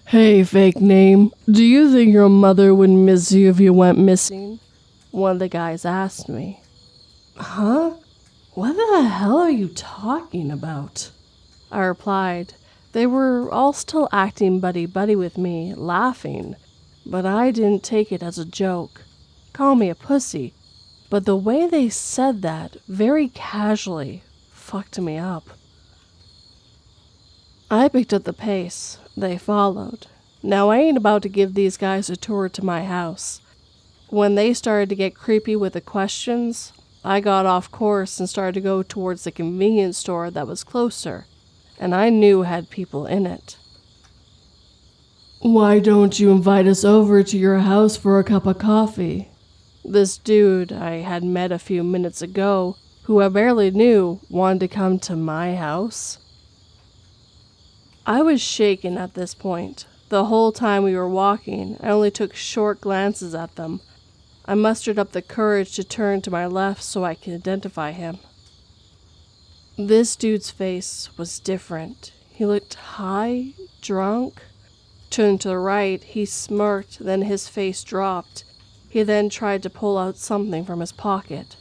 Speaker 1: Hey, fake name, do you think your mother would miss you if you went missing? One of the guys asked me. Huh? What the hell are you talking about? I replied. They were all still acting buddy-buddy with me, laughing, but I didn't take it as a joke. Call me a pussy, but the way they said that, very casually, fucked me up. I picked up the pace. They followed. Now I ain't about to give these guys a tour to my house. When they started to get creepy with the questions, I got off course and started to go towards the convenience store that was closer, and I knew had people in it. Why don't you invite us over to your house for a cup of coffee? This dude I had met a few minutes ago, who I barely knew, wanted to come to my house. I was shaken at this point. The whole time we were walking, I only took short glances at them. I mustered up the courage to turn to my left so I could identify him. This dude's face was different. He looked high, drunk. Turned to the right, he smirked, then his face dropped. He then tried to pull out something from his pocket.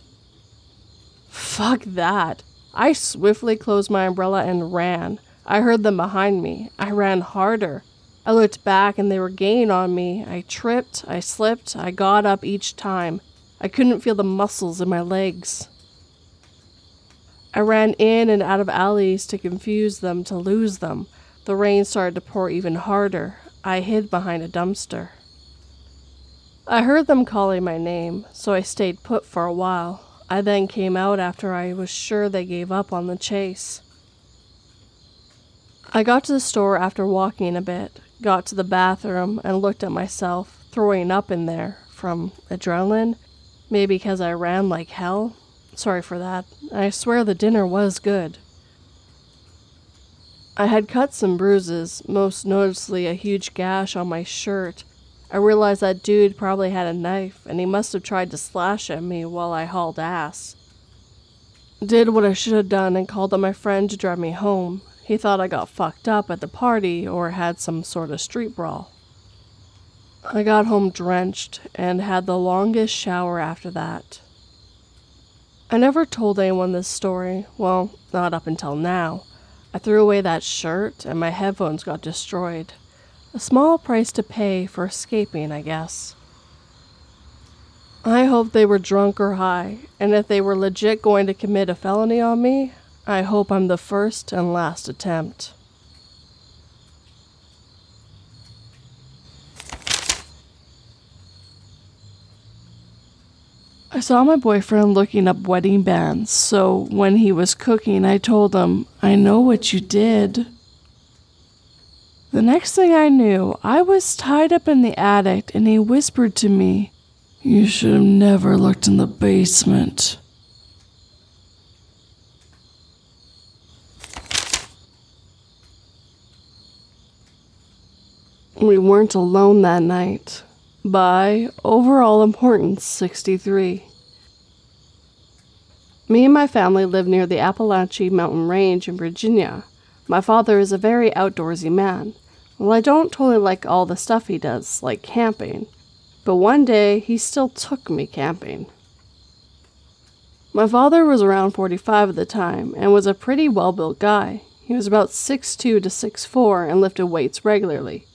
Speaker 1: Fuck that. I swiftly closed my umbrella and ran. I heard them behind me. I ran harder. I looked back and they were gaining on me. I tripped, I slipped, I got up each time. I couldn't feel the muscles in my legs. I ran in and out of alleys to confuse them, to lose them. The rain started to pour even harder. I hid behind a dumpster. I heard them calling my name, so I stayed put for a while. I then came out after I was sure they gave up on the chase. I got to the store after walking a bit, got to the bathroom, and looked at myself, throwing up in there from adrenaline, maybe because I ran like hell. Sorry for that. I swear the dinner was good. I had cuts and bruises, most noticeably a huge gash on my shirt. I realized that dude probably had a knife, and he must have tried to slash at me while I hauled ass. Did what I should have done and called on my friend to drive me home. He thought I got fucked up at the party or had some sort of street brawl. I got home drenched and had the longest shower after that. I never told anyone this story, well, not up until now. I threw away that shirt and my headphones got destroyed. A small price to pay for escaping, I guess. I hope they were drunk or high, and if they were legit going to commit a felony on me, I hope I'm the first and last attempt. I saw my boyfriend looking up wedding bands, so when he was cooking, I told him, "I know what you did." The next thing I knew, I was tied up in the attic and he whispered to me, "You should have never looked in the basement." We weren't alone that night. By overall importance 63. Me and my family live near the Appalachian Mountain Range in Virginia. My father is a very outdoorsy man. Well, I don't totally like all the stuff he does, like camping, but one day he still took me camping. My father was around 45 at the time and was a pretty well-built guy. He was about 6'2" to 6'4" and lifted weights regularly.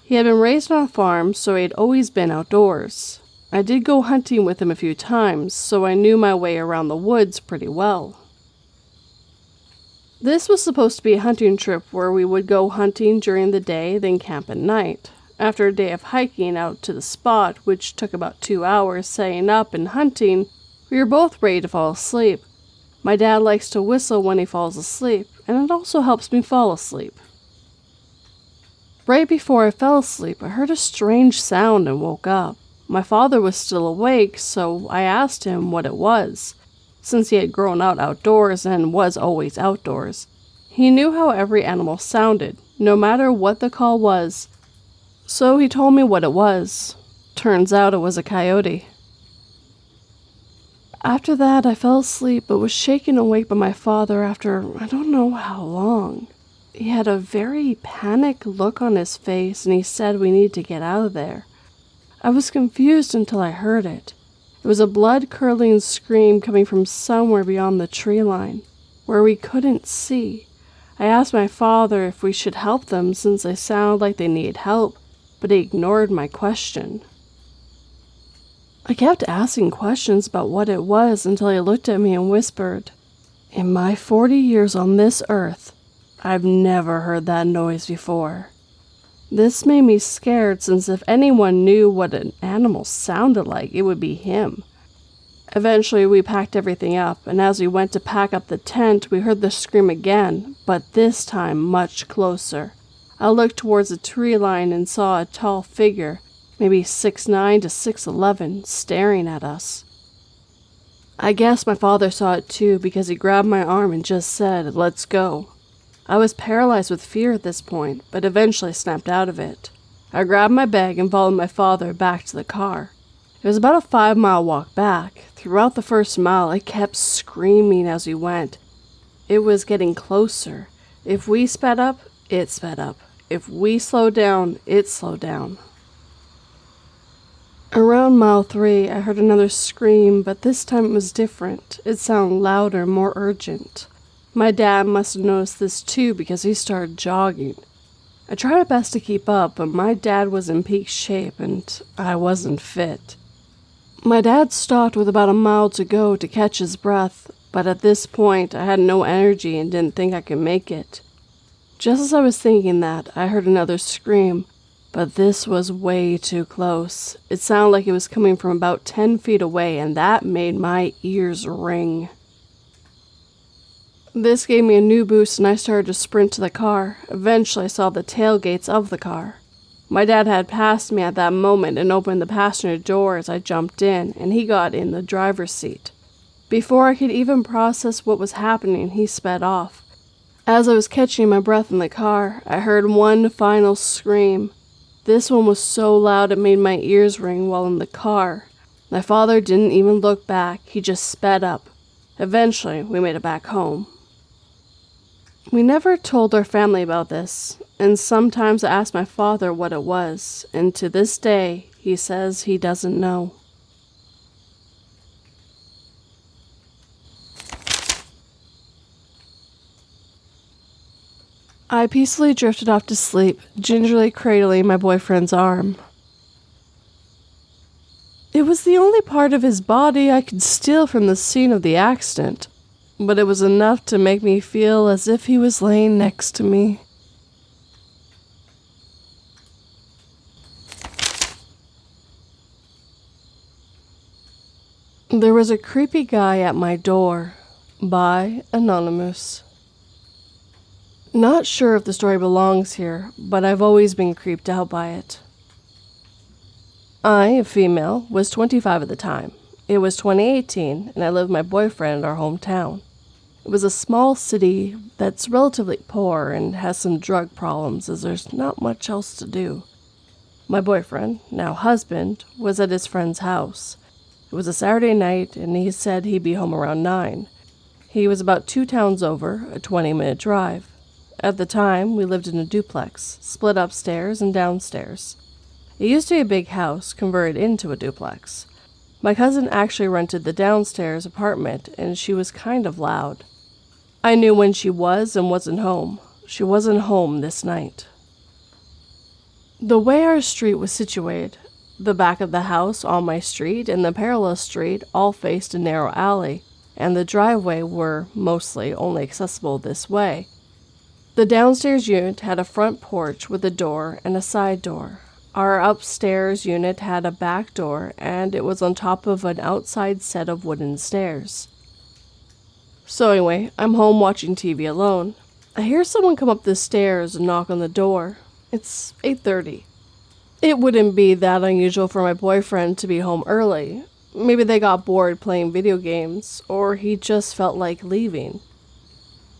Speaker 1: He had been raised on a farm, so he had always been outdoors. I did go hunting with him a few times, so I knew my way around the woods pretty well. This was supposed to be a hunting trip where we would go hunting during the day, then camp at night. After a day of hiking out to the spot, which took about 2 hours setting up and hunting, we were both ready to fall asleep. My dad likes to whistle when he falls asleep, and it also helps me fall asleep. Right before I fell asleep, I heard a strange sound and woke up. My father was still awake, so I asked him what it was. Since he had grown up outdoors and was always outdoors, he knew how every animal sounded, no matter what the call was. So he told me what it was. Turns out it was a coyote. After that, I fell asleep but was shaken awake by my father after I don't know how long. He had a very panicked look on his face and he said we need to get out of there. I was confused until I heard it. It was a blood-curdling scream coming from somewhere beyond the tree line, where we couldn't see. I asked my father if we should help them since they sounded like they needed help, but he ignored my question. I kept asking questions about what it was until he looked at me and whispered, "In my 40 years on this earth, I've never heard that noise before." This made me scared since if anyone knew what an animal sounded like, it would be him. Eventually we packed everything up, and as we went to pack up the tent, we heard the scream again, but this time much closer. I looked towards the tree line and saw a tall figure, maybe 6'9" to 6'11", staring at us. I guess my father saw it too because he grabbed my arm and just said, "Let's go." I was paralyzed with fear at this point, but eventually snapped out of it. I grabbed my bag and followed my father back to the car. It was about a 5-mile walk back. Throughout the first mile, I kept screaming as we went. It was getting closer. If we sped up, it sped up. If we slowed down, it slowed down. Around mile 3, I heard another scream, but this time it was different. It sounded louder, more urgent. My dad must have noticed this too because he started jogging. I tried my best to keep up, but my dad was in peak shape and I wasn't fit. My dad stopped with about a mile to go to catch his breath, but at this point I had no energy and didn't think I could make it. Just as I was thinking that, I heard another scream, but this was way too close. It sounded like it was coming from about 10 feet away, and that made my ears ring. This gave me a new boost and I started to sprint to the car. Eventually I saw the tailgates of the car. My dad had passed me at that moment and opened the passenger door as I jumped in, and he got in the driver's seat. Before I could even process what was happening, he sped off. As I was catching my breath in the car, I heard one final scream. This one was so loud it made my ears ring while in the car. My father didn't even look back, he just sped up. Eventually, we made it back home. We never told our family about this, and sometimes I ask my father what it was, and to this day, he says he doesn't know. I peacefully drifted off to sleep, gingerly cradling my boyfriend's arm. It was the only part of his body I could steal from the scene of the accident, but it was enough to make me feel as if he was laying next to me. There was a creepy guy at my door, by Anonymoose. Not sure if the story belongs here, but I've always been creeped out by it. I, a female, was 25 at the time. It was 2018, and I lived with my boyfriend in our hometown. It was a small city that's relatively poor and has some drug problems as there's not much else to do. My boyfriend, now husband, was at his friend's house. It was a Saturday night, and he said he'd be home around 9. He was about 2 towns over, a 20-minute drive. At the time, we lived in a duplex, split upstairs and downstairs. It used to be a big house, converted into a duplex. My cousin actually rented the downstairs apartment, and she was kind of loud. I knew when she was and wasn't home. She wasn't home this night. The way our street was situated, the back of the house on my street and the parallel street all faced a narrow alley, and the driveway were mostly only accessible this way. The downstairs unit had a front porch with a door and a side door. Our upstairs unit had a back door, and it was on top of an outside set of wooden stairs. So anyway, I'm home watching TV alone. I hear someone come up the stairs and knock on the door. It's 8:30. It wouldn't be that unusual for my boyfriend to be home early. Maybe they got bored playing video games, or he just felt like leaving.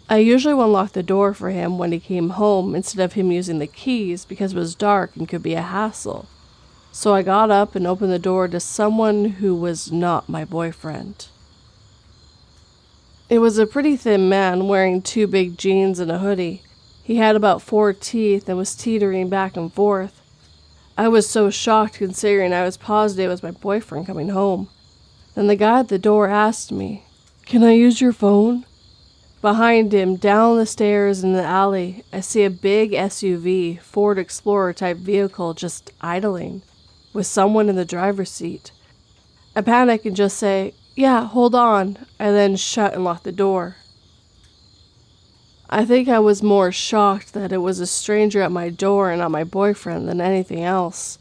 Speaker 1: I usually would unlock the door for him when he came home instead of him using the keys because it was dark and could be a hassle. So I got up and opened the door to someone who was not my boyfriend. It was a pretty thin man wearing 2 big jeans and a hoodie. He had about 4 teeth and was teetering back and forth. I was so shocked considering I was positive it was my boyfriend coming home. Then the guy at the door asked me, "Can I use your phone?" Behind him, down the stairs in the alley, I see a big SUV, Ford Explorer type vehicle just idling, with someone in the driver's seat. I panic and just say, "Yeah, hold on," and then shut and lock the door. I think I was more shocked that it was a stranger at my door and not my boyfriend than anything else.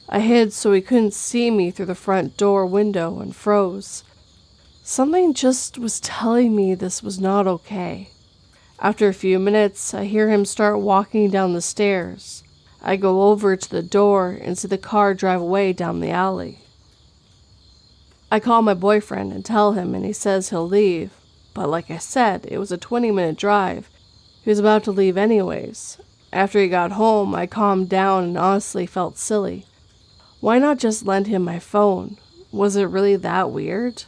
Speaker 1: I hid so he couldn't see me through the front door window and froze. Something just was telling me this was not okay. After a few minutes, I hear him start walking down the stairs. I go over to the door and see the car drive away down the alley. I call my boyfriend and tell him, and he says he'll leave. But like I said, it was a 20-minute drive. He was about to leave anyways. After he got home, I calmed down and honestly felt silly. Why not just lend him my phone? Was it really that weird?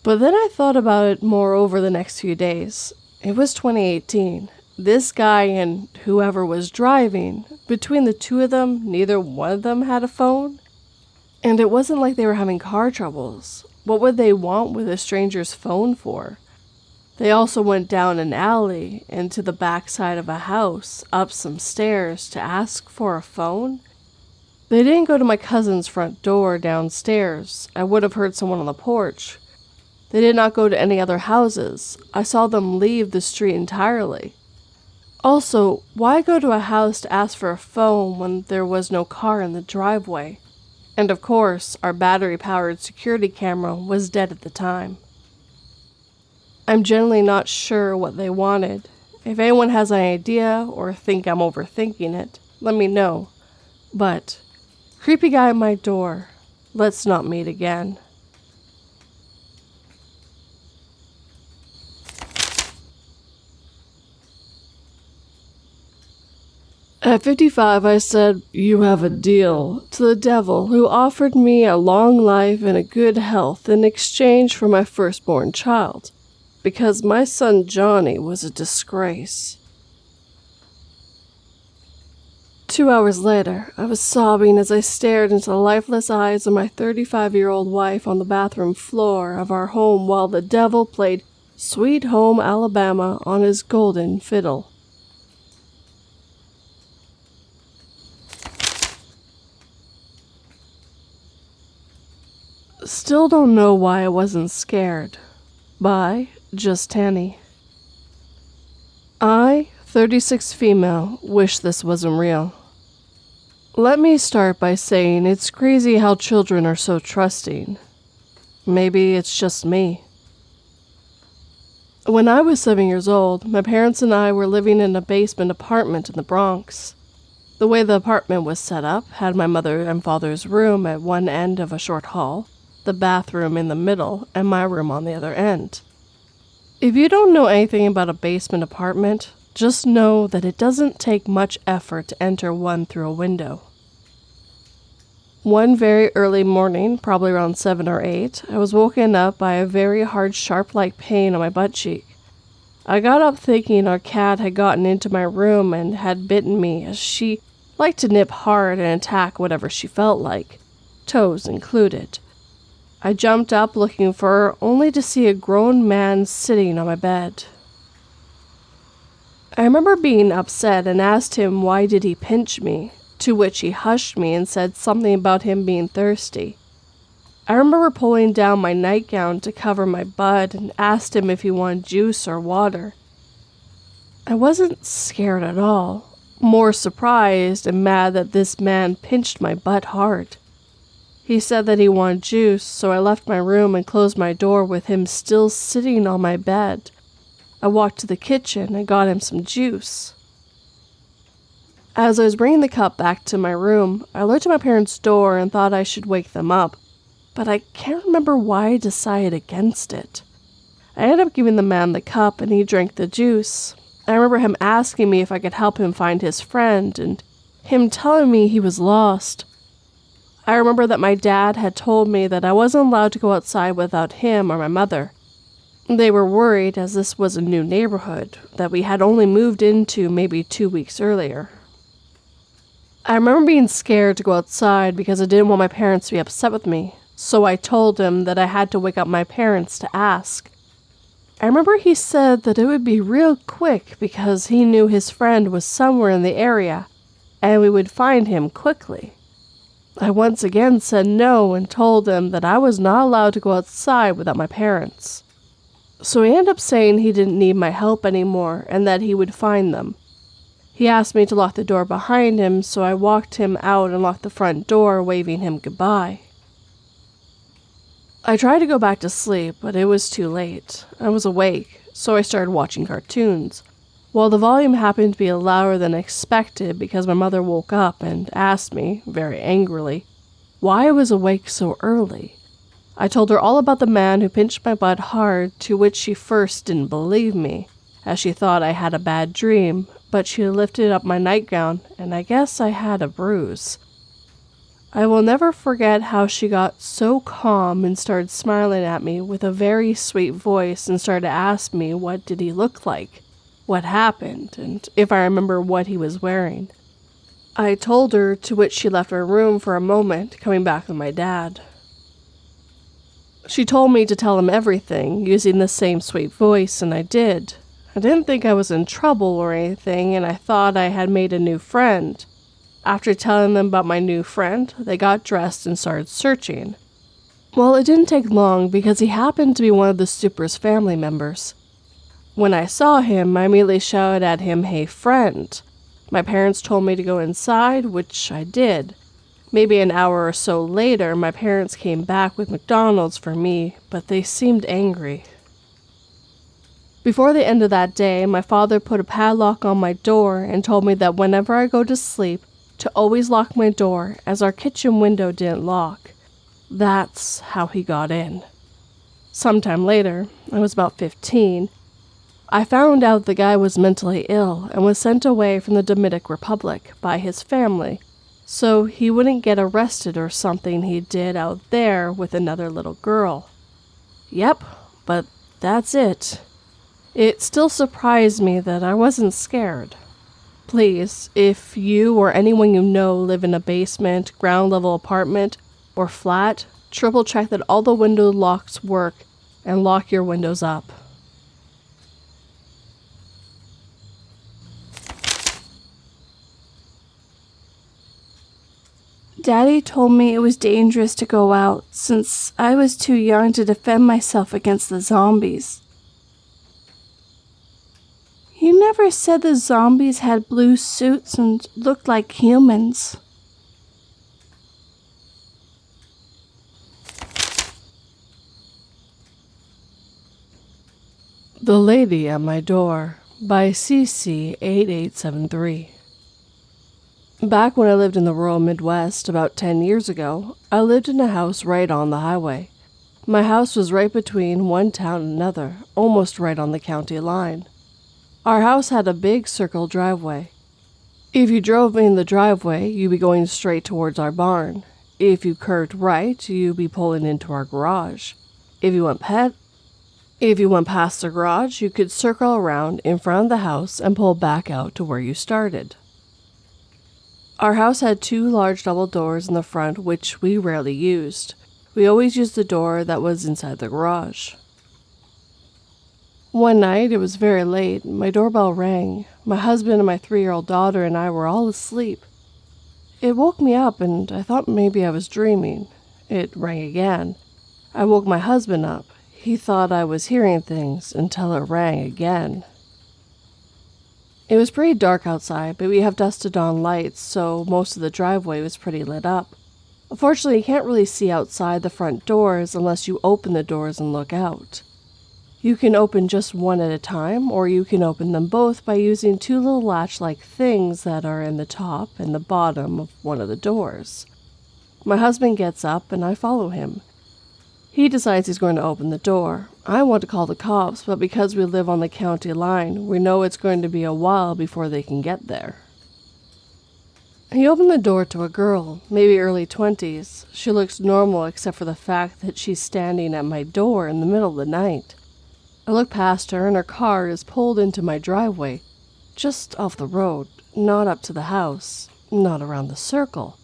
Speaker 1: But then I thought about it more over the next few days. It was 2018. This guy and whoever was driving, between the two of them, neither one of them had a phone. And it wasn't like they were having car troubles. What would they want with a stranger's phone for? They also went down an alley and to the backside of a house, up some stairs to ask for a phone. They didn't go to my cousin's front door downstairs. I would have heard someone on the porch. They did not go to any other houses. I saw them leave the street entirely. Also, why go to a house to ask for a phone when there was no car in the driveway? And of course, our battery-powered security camera was dead at the time. I'm generally not sure what they wanted. If anyone has an idea or think I'm overthinking it, let me know. But, creepy guy at my door, let's not meet again. At 55, I said, "You have a deal," to the devil, who offered me a long life and a good health in exchange for my firstborn child, because my son Johnny was a disgrace. 2 hours later, I was sobbing as I stared into the lifeless eyes of my 35-year-old wife on the bathroom floor of our home while the devil played Sweet Home Alabama on his golden fiddle. Still don't know why I wasn't scared. By Just Tanny. I, 36 female, wish this wasn't real. Let me start by saying it's crazy how children are so trusting. Maybe it's just me. When I was 7 years old, my parents and I were living in a basement apartment in the Bronx. The way the apartment was set up had my mother and father's room at one end of a short hall, the bathroom in the middle, and my room on the other end. If you don't know anything about a basement apartment, just know that it doesn't take much effort to enter one through a window. One very early morning, probably around 7 or 8, I was woken up by a very hard sharp-like pain on my butt cheek. I got up thinking our cat had gotten into my room and had bitten me, as she liked to nip hard and attack whatever she felt like, toes included. I jumped up looking for her, only to see a grown man sitting on my bed. I remember being upset and asked him why did he pinch me, to which he hushed me and said something about him being thirsty. I remember pulling down my nightgown to cover my butt and asked him if he wanted juice or water. I wasn't scared at all, more surprised and mad that this man pinched my butt hard. He said that he wanted juice, so I left my room and closed my door with him still sitting on my bed. I walked to the kitchen and got him some juice. As I was bringing the cup back to my room, I looked at my parents' door and thought I should wake them up, but I can't remember why I decided against it. I ended up giving the man the cup and he drank the juice. I remember him asking me if I could help him find his friend and him telling me he was lost. I remember that my dad had told me that I wasn't allowed to go outside without him or my mother. They were worried, as this was a new neighborhood that we had only moved into maybe 2 weeks earlier. I remember being scared to go outside because I didn't want my parents to be upset with me, so I told him that I had to wake up my parents to ask. I remember he said that it would be real quick because he knew his friend was somewhere in the area, and we would find him quickly. I once again said no and told him that I was not allowed to go outside without my parents. So he ended up saying he didn't need my help anymore and that he would find them. He asked me to lock the door behind him, so I walked him out and locked the front door, waving him goodbye. I tried to go back to sleep, but it was too late. I was awake, so I started watching cartoons. Well, the volume happened to be louder than expected because my mother woke up and asked me, very angrily, why I was awake so early. I told her all about the man who pinched my butt hard, to which she first didn't believe me, as she thought I had a bad dream, but she lifted up my nightgown, and I guess I had a bruise. I will never forget how she got so calm and started smiling at me with a very sweet voice and started to ask me what did he look like, what happened, and if I remember what he was wearing. I told her, to which she left my room for a moment, coming back with my dad. She told me to tell him everything, using the same sweet voice, and I did. I didn't think I was in trouble or anything, and I thought I had made a new friend. After telling them about my new friend, they got dressed and started searching. Well, it didn't take long because he happened to be one of the Super's family members. When I saw him, I immediately shouted at him, "Hey, friend." My parents told me to go inside, which I did. Maybe an hour or so later, my parents came back with McDonald's for me, but they seemed angry. Before the end of that day, my father put a padlock on my door and told me that whenever I go to sleep, to always lock my door, as our kitchen window didn't lock. That's how he got in. Sometime later, I was about 15, I found out the guy was mentally ill and was sent away from the Dominican Republic by his family, so he wouldn't get arrested or something he did out there with another little girl. Yep, but that's it. It still surprised me that I wasn't scared. Please, if you or anyone you know live in a basement, ground-level apartment, or flat, triple check that all the window locks work and lock your windows up.
Speaker 2: Daddy told me it was dangerous to go out since I was too young to defend myself against the zombies. He never said the zombies had blue suits and looked like humans.
Speaker 1: The Lady at My Door by CC8873. Back when I lived in the rural Midwest about 10 years ago, I lived in a house right on the highway. My house was right between one town and another, almost right on the county line. Our house had a big circle driveway. If you drove in the driveway, you'd be going straight towards our barn. If you curved right, you'd be pulling into our garage. If you went past the garage, you could circle around in front of the house and pull back out to where you started. Our house had 2 large double doors in the front, which we rarely used. We always used the door that was inside the garage. One night, it was very late, my doorbell rang. My husband and my 3-year-old daughter and I were all asleep. It woke me up and I thought maybe I was dreaming. It rang again. I woke my husband up. He thought I was hearing things until it rang again. It was pretty dark outside, but we have dusk-to-dawn lights, so most of the driveway was pretty lit up. Unfortunately, you can't really see outside the front doors unless you open the doors and look out. You can open just one at a time, or you can open them both by using 2 little latch-like things that are in the top and the bottom of one of the doors. My husband gets up and I follow him. He decides he's going to open the door. I want to call the cops, but because we live on the county line, we know it's going to be a while before they can get there. He opened the door to a girl, maybe early 20s. She looks normal except for the fact that she's standing at my door in the middle of the night. I look past her and her car is pulled into my driveway, just off the road, not up to the house, not around the circle.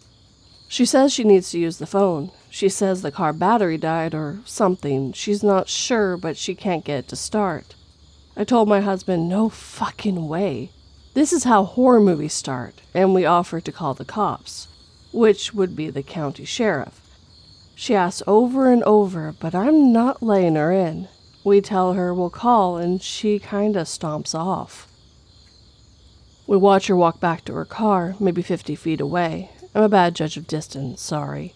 Speaker 1: She says she needs to use the phone. She says the car battery died or something. She's not sure, but she can't get it to start. I told my husband, no fucking way. This is how horror movies start, and we offered to call the cops, which would be the county sheriff. She asks over and over, but I'm not letting her in. We tell her we'll call, and she kinda stomps off. We watch her walk back to her car, maybe 50 feet away. I'm a bad judge of distance, sorry.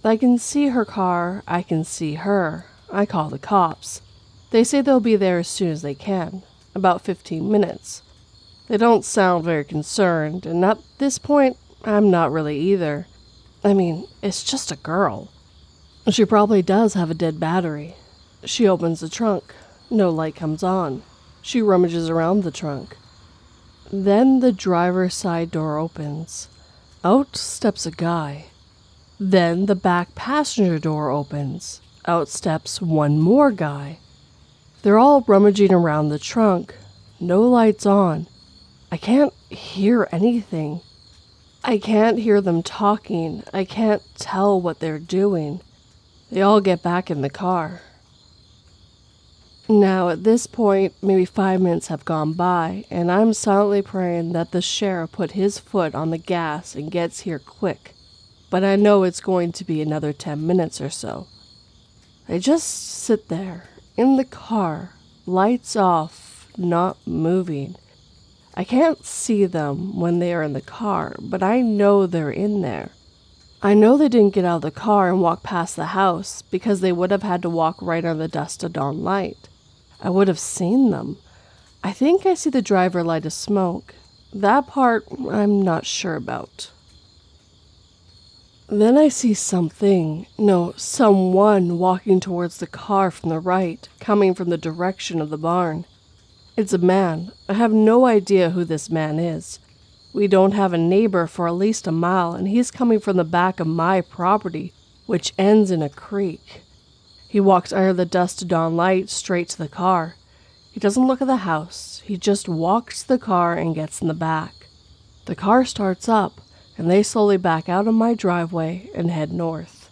Speaker 1: I can see her car, I can see her. I call the cops. They say they'll be there as soon as they can, about 15 minutes. They don't sound very concerned, and at this point, I'm not really either. I mean, it's just a girl. She probably does have a dead battery. She opens the trunk. No light comes on. She rummages around the trunk. Then the driver's side door opens. Out steps a guy. Then the back passenger door opens. Out steps one more guy. They're all rummaging around the trunk. No lights on. I can't hear anything. I can't hear them talking. I can't tell what they're doing. They all get back in the car. Now, at this point, maybe 5 minutes have gone by, and I'm silently praying that the sheriff put his foot on the gas and gets here quick. But I know it's going to be another 10 minutes or so. They just sit there, in the car, lights off, not moving. I can't see them when they are in the car, but I know they're in there. I know they didn't get out of the car and walk past the house because they would have had to walk right on the dusk to dawn light. I would have seen them. I think I see the driver light a smoke. That part I'm not sure about. Then I see someone walking towards the car from the right, coming from the direction of the barn. It's a man. I have no idea who this man is. We don't have a neighbor for at least a mile, and he's coming from the back of my property, which ends in a creek. He walks under the dusk to dawn light straight to the car. He doesn't look at the house. He just walks to the car and gets in the back. The car starts up, and they slowly back out of my driveway and head north.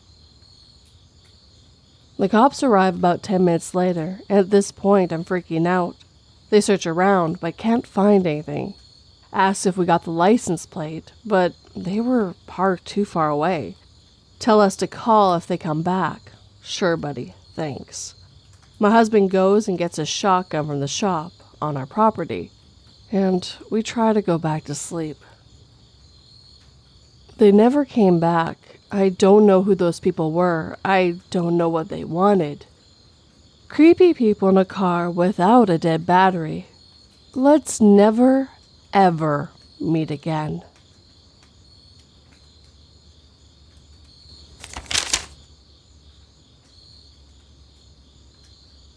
Speaker 1: The cops arrive about 10 minutes later, and at this point I'm freaking out. They search around, but can't find anything. Ask if we got the license plate, but they were parked too far away. Tell us to call if they come back. Sure, buddy, thanks. My husband goes and gets a shotgun from the shop on our property, and we try to go back to sleep. They never came back. I don't know who those people were. I don't know what they wanted. Creepy people in a car without a dead battery. Let's never, ever meet again.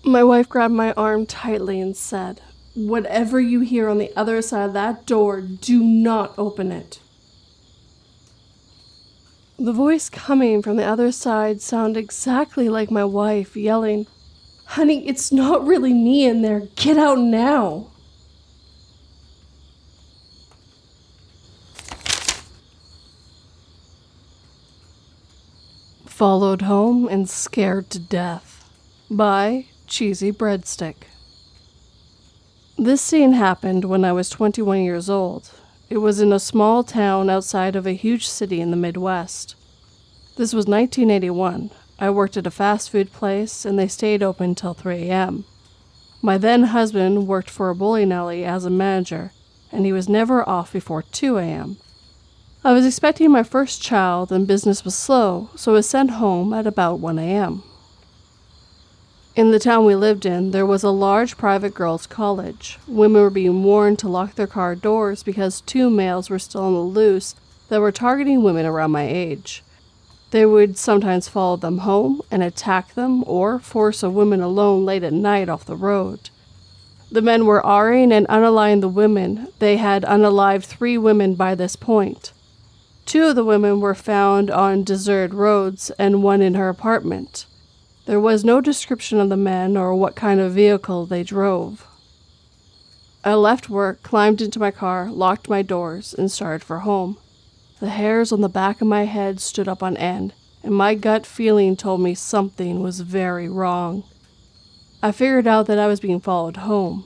Speaker 1: My wife grabbed my arm tightly and said, "Whatever you hear on the other side of that door, do not open it." The voice coming from the other side sounded exactly like my wife yelling, "Honey, it's not really me in there. Get out now." Followed home and scared to death by CheeseyBreadstick. This scene happened when I was 21 years old. It was in a small town outside of a huge city in the Midwest. This was 1981. I worked at a fast food place, and they stayed open till 3 a.m. My then husband worked for a bowling alley as a manager, and he was never off before 2 a.m. I was expecting my first child, and business was slow, so I was sent home at about 1 a.m. In the town we lived in, there was a large private girls' college. Women were being warned to lock their car doors because 2 males were still on the loose that were targeting women around my age. They would sometimes follow them home and attack them or force a woman alone late at night off the road. The men were R-ing and unaliving the women. They had unalived 3 women by this point. 2 of the women were found on deserted roads and 1 in her apartment. There was no description of the men or what kind of vehicle they drove. I left work, climbed into my car, locked my doors, and started for home. The hairs on the back of my head stood up on end, and my gut feeling told me something was very wrong. I figured out that I was being followed home.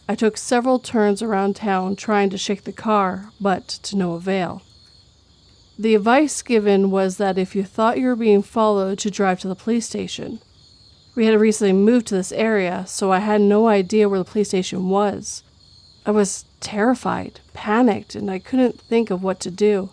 Speaker 1: I took several turns around town trying to shake the car, but to no avail. The advice given was that if you thought you were being followed, to drive to the police station. We had recently moved to this area, so I had no idea where the police station was. I was terrified, panicked, and I couldn't think of what to do.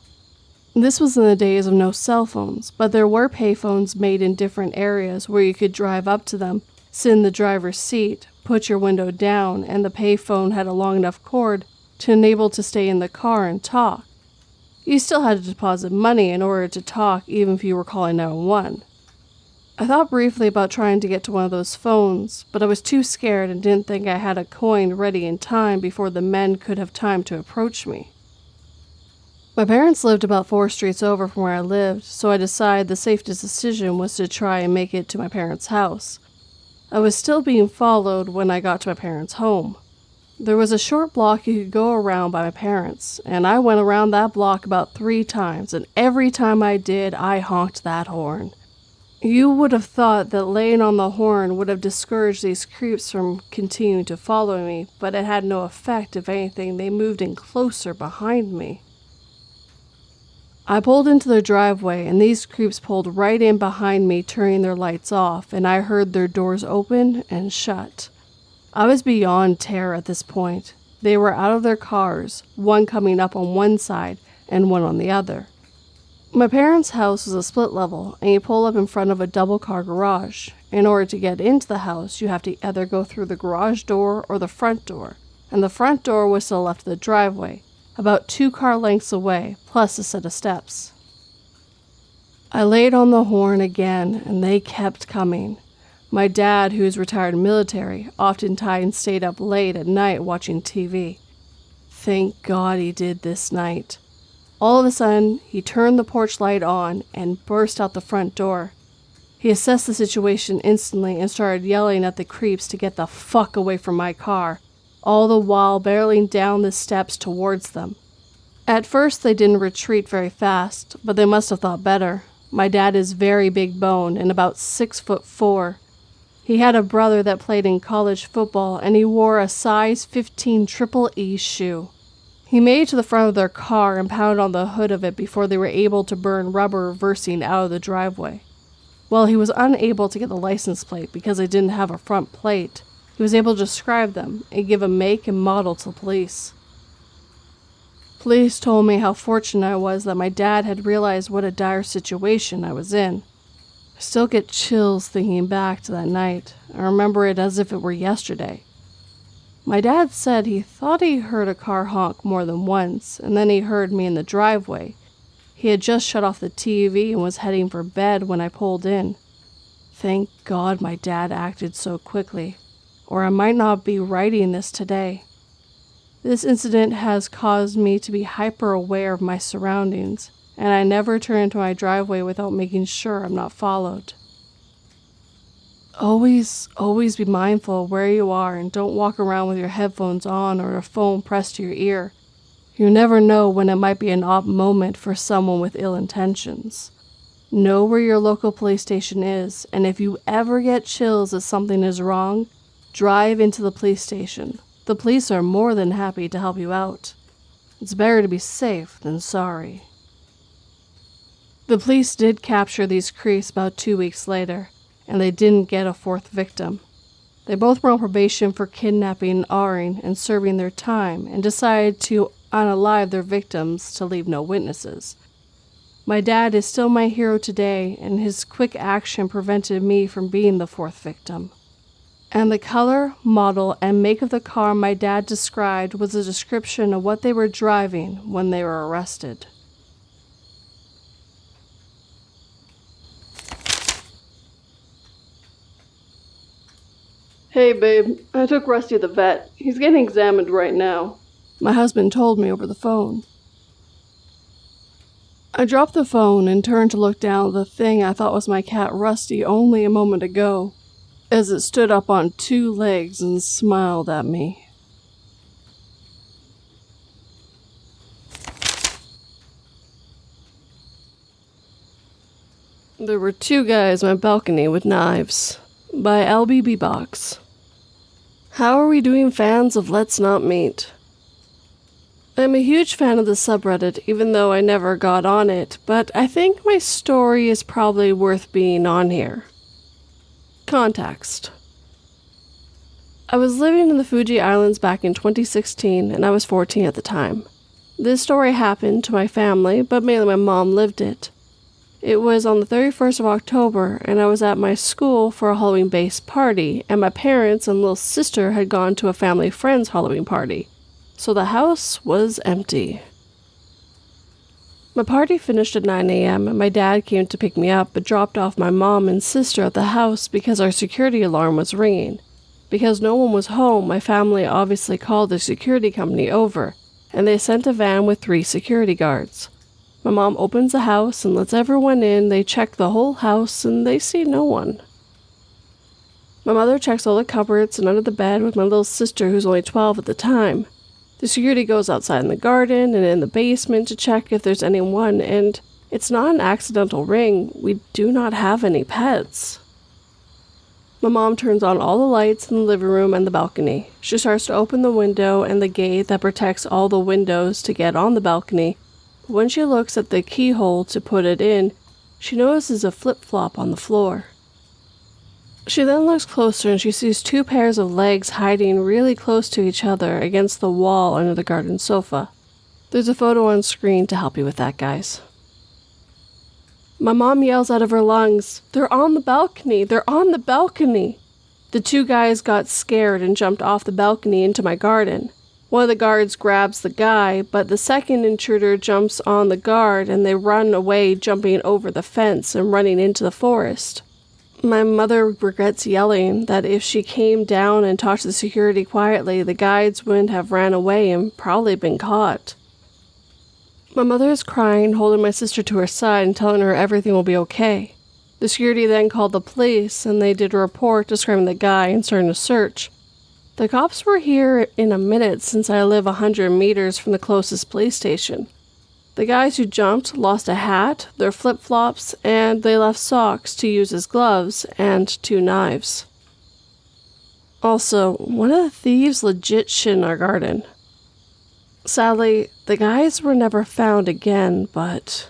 Speaker 1: This was in the days of no cell phones, but there were payphones made in different areas where you could drive up to them, sit in the driver's seat, put your window down, and the payphone had a long enough cord to enable to stay in the car and talk. You still had to deposit money in order to talk, even if you were calling 911. I thought briefly about trying to get to one of those phones, but I was too scared and didn't think I had a coin ready in time before the men could have time to approach me. My parents lived about 4 streets over from where I lived, so I decided the safest decision was to try and make it to my parents' house. I was still being followed when I got to my parents' home. There was a short block you could go around by my parents, and I went around that block about 3 times, and every time I did, I honked that horn. You would have thought that laying on the horn would have discouraged these creeps from continuing to follow me, but it had no effect. If anything, they moved in closer behind me. I pulled into their driveway, and these creeps pulled right in behind me, turning their lights off, and I heard their doors open and shut. I was beyond terror at this point. They were out of their cars, one coming up on one side and one on the other. My parents' house was a split level, and you pull up in front of a double-car garage. In order to get into the house, you have to either go through the garage door or the front door, and the front door was to the left of the driveway, about 2 car lengths away, plus a set of steps. I laid on the horn again, and they kept coming. My dad, who is retired military, oftentimes stayed up late at night watching TV. Thank God he did this night. All of a sudden, he turned the porch light on and burst out the front door. He assessed the situation instantly and started yelling at the creeps to get the fuck away from my car, all the while barreling down the steps towards them. At first, they didn't retreat very fast, but they must have thought better. My dad is very big bone and about 6'4". He had a brother that played in college football, and he wore a size 15 Triple E shoe. He made it to the front of their car and pounded on the hood of it before they were able to burn rubber reversing out of the driveway. While he was unable to get the license plate because they didn't have a front plate, he was able to describe them and give a make and model to the police. Police told me how fortunate I was that my dad had realized what a dire situation I was in. I still get chills thinking back to that night. I remember it as if it were yesterday. My dad said he thought he heard a car honk more than once, and then he heard me in the driveway. He had just shut off the TV and was heading for bed when I pulled in. Thank God my dad acted so quickly, or I might not be writing this today. This incident has caused me to be hyper aware of my surroundings, and I never turn into my driveway without making sure I'm not followed. Always be mindful of where you are and don't walk around with your headphones on or a phone pressed to your ear. You never know when it might be an odd moment for someone with ill intentions. Know where your local police station is, and if you ever get chills that something is wrong, drive into the police station. The police are more than happy to help you out. It's better to be safe than sorry. The police did capture these creeps about 2 weeks later, and they didn't get a fourth victim. They both were on probation for kidnapping and R-ing and serving their time, and decided to unalive their victims to leave no witnesses. My dad is still my hero today, and his quick action prevented me from being the fourth victim. And the color, model, and make of the car my dad described was a description of what they were driving when they were arrested. Hey babe, I took Rusty to the vet. He's getting examined right now. My husband told me over the phone. I dropped the phone and turned to look down at the thing I thought was my cat Rusty only a moment ago, as it stood up on 2 legs and smiled at me. There were 2 guys on my balcony with knives. By EliBbox. How are we doing, fans of Let's Not Meet? I'm a huge fan of the subreddit, even though I never got on it, but I think my story is probably worth being on here. Context. I was living in the Fuji Islands back in 2016, and I was 14 at the time. This story happened to my family, but mainly my mom lived it. It was on the 31st of October, and I was at my school for a Halloween-based party, and my parents and little sister had gone to a family friend's Halloween party, so the house was empty. My party finished at 9 a.m., and my dad came to pick me up, but dropped off my mom and sister at the house because our security alarm was ringing. Because no one was home, my family obviously called the security company over, and they sent a van with 3 security guards. My mom opens the house and lets everyone in. They check the whole house and they see no one. My mother checks all the cupboards and under the bed with my little sister, who's only 12 at the time. The security goes outside in the garden and in the basement to check if there's anyone, and it's not an accidental ring. We do not have any pets. My mom turns on all the lights in the living room and the balcony. She starts to open the window and the gate that protects all the windows to get on the balcony. When she looks at the keyhole to put it in, she notices a flip-flop on the floor. She then looks closer and she sees 2 pairs of legs hiding really close to each other against the wall under the garden sofa. There's a photo on screen to help you with that, guys. My mom yells out of her lungs, "They're on the balcony! They're on the balcony!" The 2 guys got scared and jumped off the balcony into my garden. One of the guards grabs the guy, but the second intruder jumps on the guard and they run away, jumping over the fence and running into the forest. My mother regrets yelling that if she came down and talked to the security quietly, the guides wouldn't have ran away and probably been caught. My mother is crying, holding my sister to her side and telling her everything will be okay. The security then called the police, and they did a report describing the guy and starting a search. The cops were here in a minute since I live 100 meters from the closest police station. The guys who jumped lost a hat, their flip-flops, and they left socks to use as gloves and 2 knives. Also, one of the thieves legit shit in our garden. Sadly, the guys were never found again, but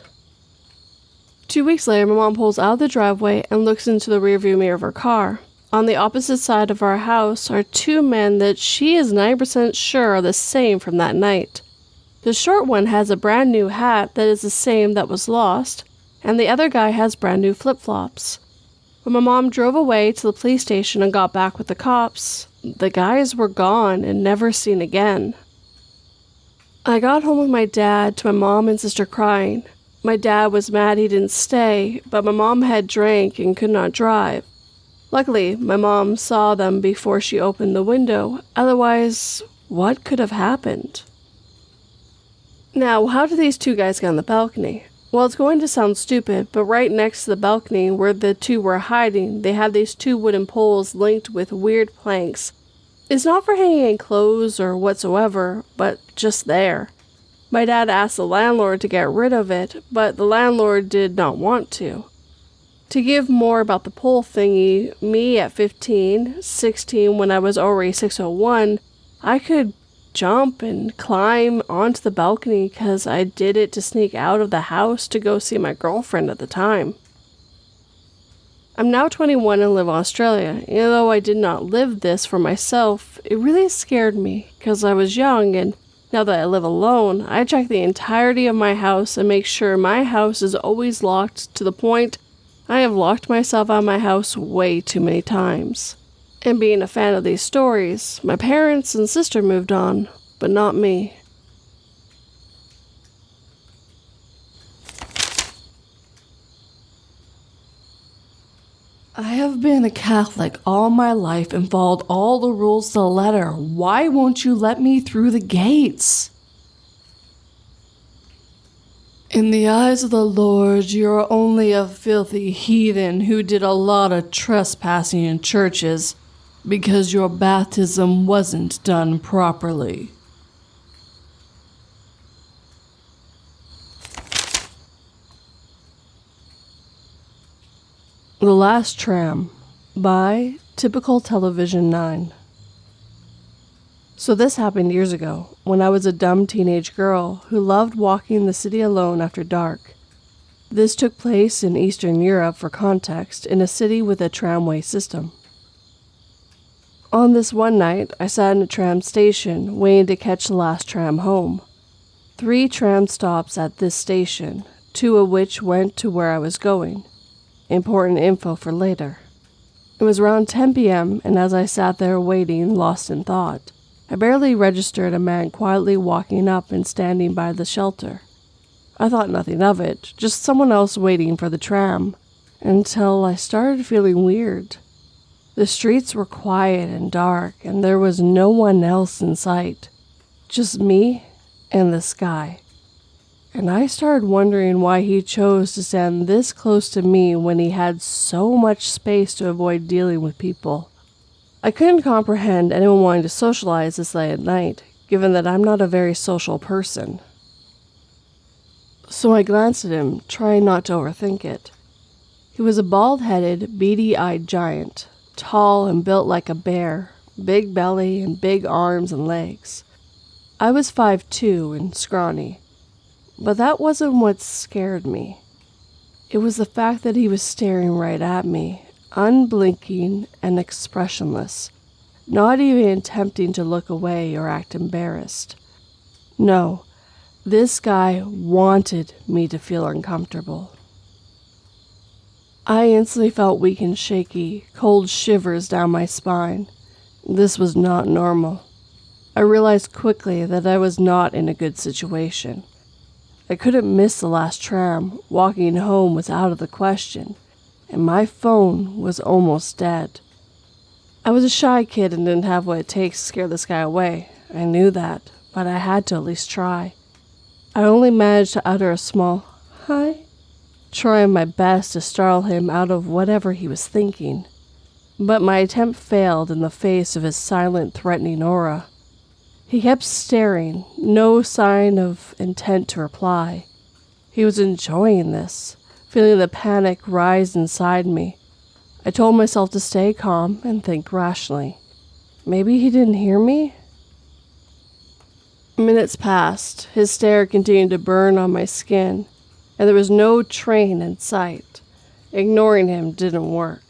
Speaker 1: 2 weeks later, my mom pulls out of the driveway and looks into the rearview mirror of her car. On the opposite side of our house are 2 men that she is 90% sure are the same from that night. The short one has a brand new hat that is the same that was lost, and the other guy has brand new flip-flops. When my mom drove away to the police station and got back with the cops, the guys were gone and never seen again. I got home with my dad to my mom and sister crying. My dad was mad he didn't stay, but my mom had drank and could not drive. Luckily, my mom saw them before she opened the window, otherwise, what could have happened? Now, how did these 2 guys get on the balcony? Well, it's going to sound stupid, but right next to the balcony where the 2 were hiding, they had these 2 wooden poles linked with weird planks. It's not for hanging clothes or whatsoever, but just there. My dad asked the landlord to get rid of it, but the landlord did not want to. To give more about the pole thingy, me at 15, 16 when I was already 601, I could jump and climb onto the balcony because I did it to sneak out of the house to go see my girlfriend at the time. I'm now 21 and live in Australia. Even though I did not live this for myself, it really scared me because I was young, and now that I live alone, I check the entirety of my house and make sure my house is always locked, to the point I have locked myself out of my house way too many times. And being a fan of these stories, my parents and sister moved on, but not me.
Speaker 2: I have been a Catholic all my life and followed all the rules to the letter. Why won't you let me through the gates? In the eyes of the Lord, you're only a filthy heathen who did a lot of trespassing in churches because your baptism wasn't done properly. The Last Tram by Typical Television 9. So this happened years ago, when I was a dumb teenage girl who loved walking the city alone after dark. This took place in Eastern Europe, for context, in a city with a tramway system. On this one night, I sat in a tram station, waiting to catch the last tram home. 3 tram stops at this station, 2 of which went to where I was going. Important info for later. It was around 10 p.m., and as I sat there waiting, lost in thought, I barely registered a man quietly walking up and standing by the shelter. I thought nothing of it, just someone else waiting for the tram, until I started feeling weird. The streets were quiet and dark, and there was no one else in sight. Just me and the sky. And I started wondering why he chose to stand this close to me when he had so much space to avoid dealing with people. I couldn't comprehend anyone wanting to socialize this late at night, given that I'm not a very social person. So I glanced at him, trying not to overthink it. He was a bald-headed, beady-eyed giant, tall and built like a bear, big belly and big arms and legs. I was 5'2" and scrawny, but that wasn't what scared me. It was the fact that he was staring right at me, unblinking and expressionless, not even attempting to look away or act embarrassed. No, this guy wanted me to feel uncomfortable. I instantly felt weak and shaky, cold shivers down my spine. This was not normal. I realized quickly that I was not in a good situation. I couldn't miss the last tram. Walking home was out of the question. and my phone was almost dead. I was a shy kid and didn't have what it takes to scare this guy away. I knew that, but I had to at least try. I only managed to utter a small, "Hi," trying my best to startle him out of whatever he was thinking. But my attempt failed in the face of his silent, threatening aura. He kept staring, no sign of intent to reply. He was enjoying this, feeling the panic rise inside me. I told myself to stay calm and think rationally. Maybe he didn't hear me? Minutes passed, his stare continued to burn on my skin, and there was no train in sight. Ignoring him didn't work.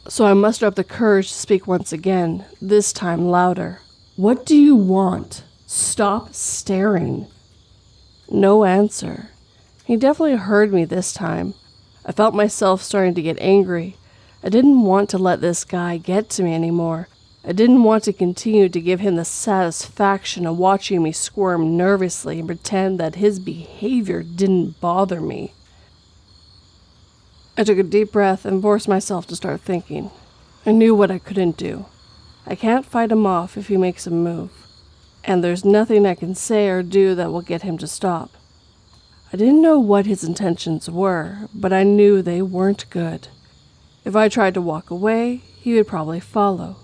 Speaker 2: So I mustered up the courage to speak once again, this time louder. "What do you want? Stop staring." No answer. He definitely heard me this time. I felt myself starting to get angry. I didn't want to let this guy get to me anymore. I didn't want to continue to give him the satisfaction of watching me squirm nervously and pretend that his behavior didn't bother me. I took a deep breath and forced myself to start thinking. I knew what I couldn't do. I can't fight him off if he makes a move, and there's nothing I can say or do that will get him to stop. I didn't know what his intentions were, but I knew they weren't good. If I tried to walk away, he would probably follow.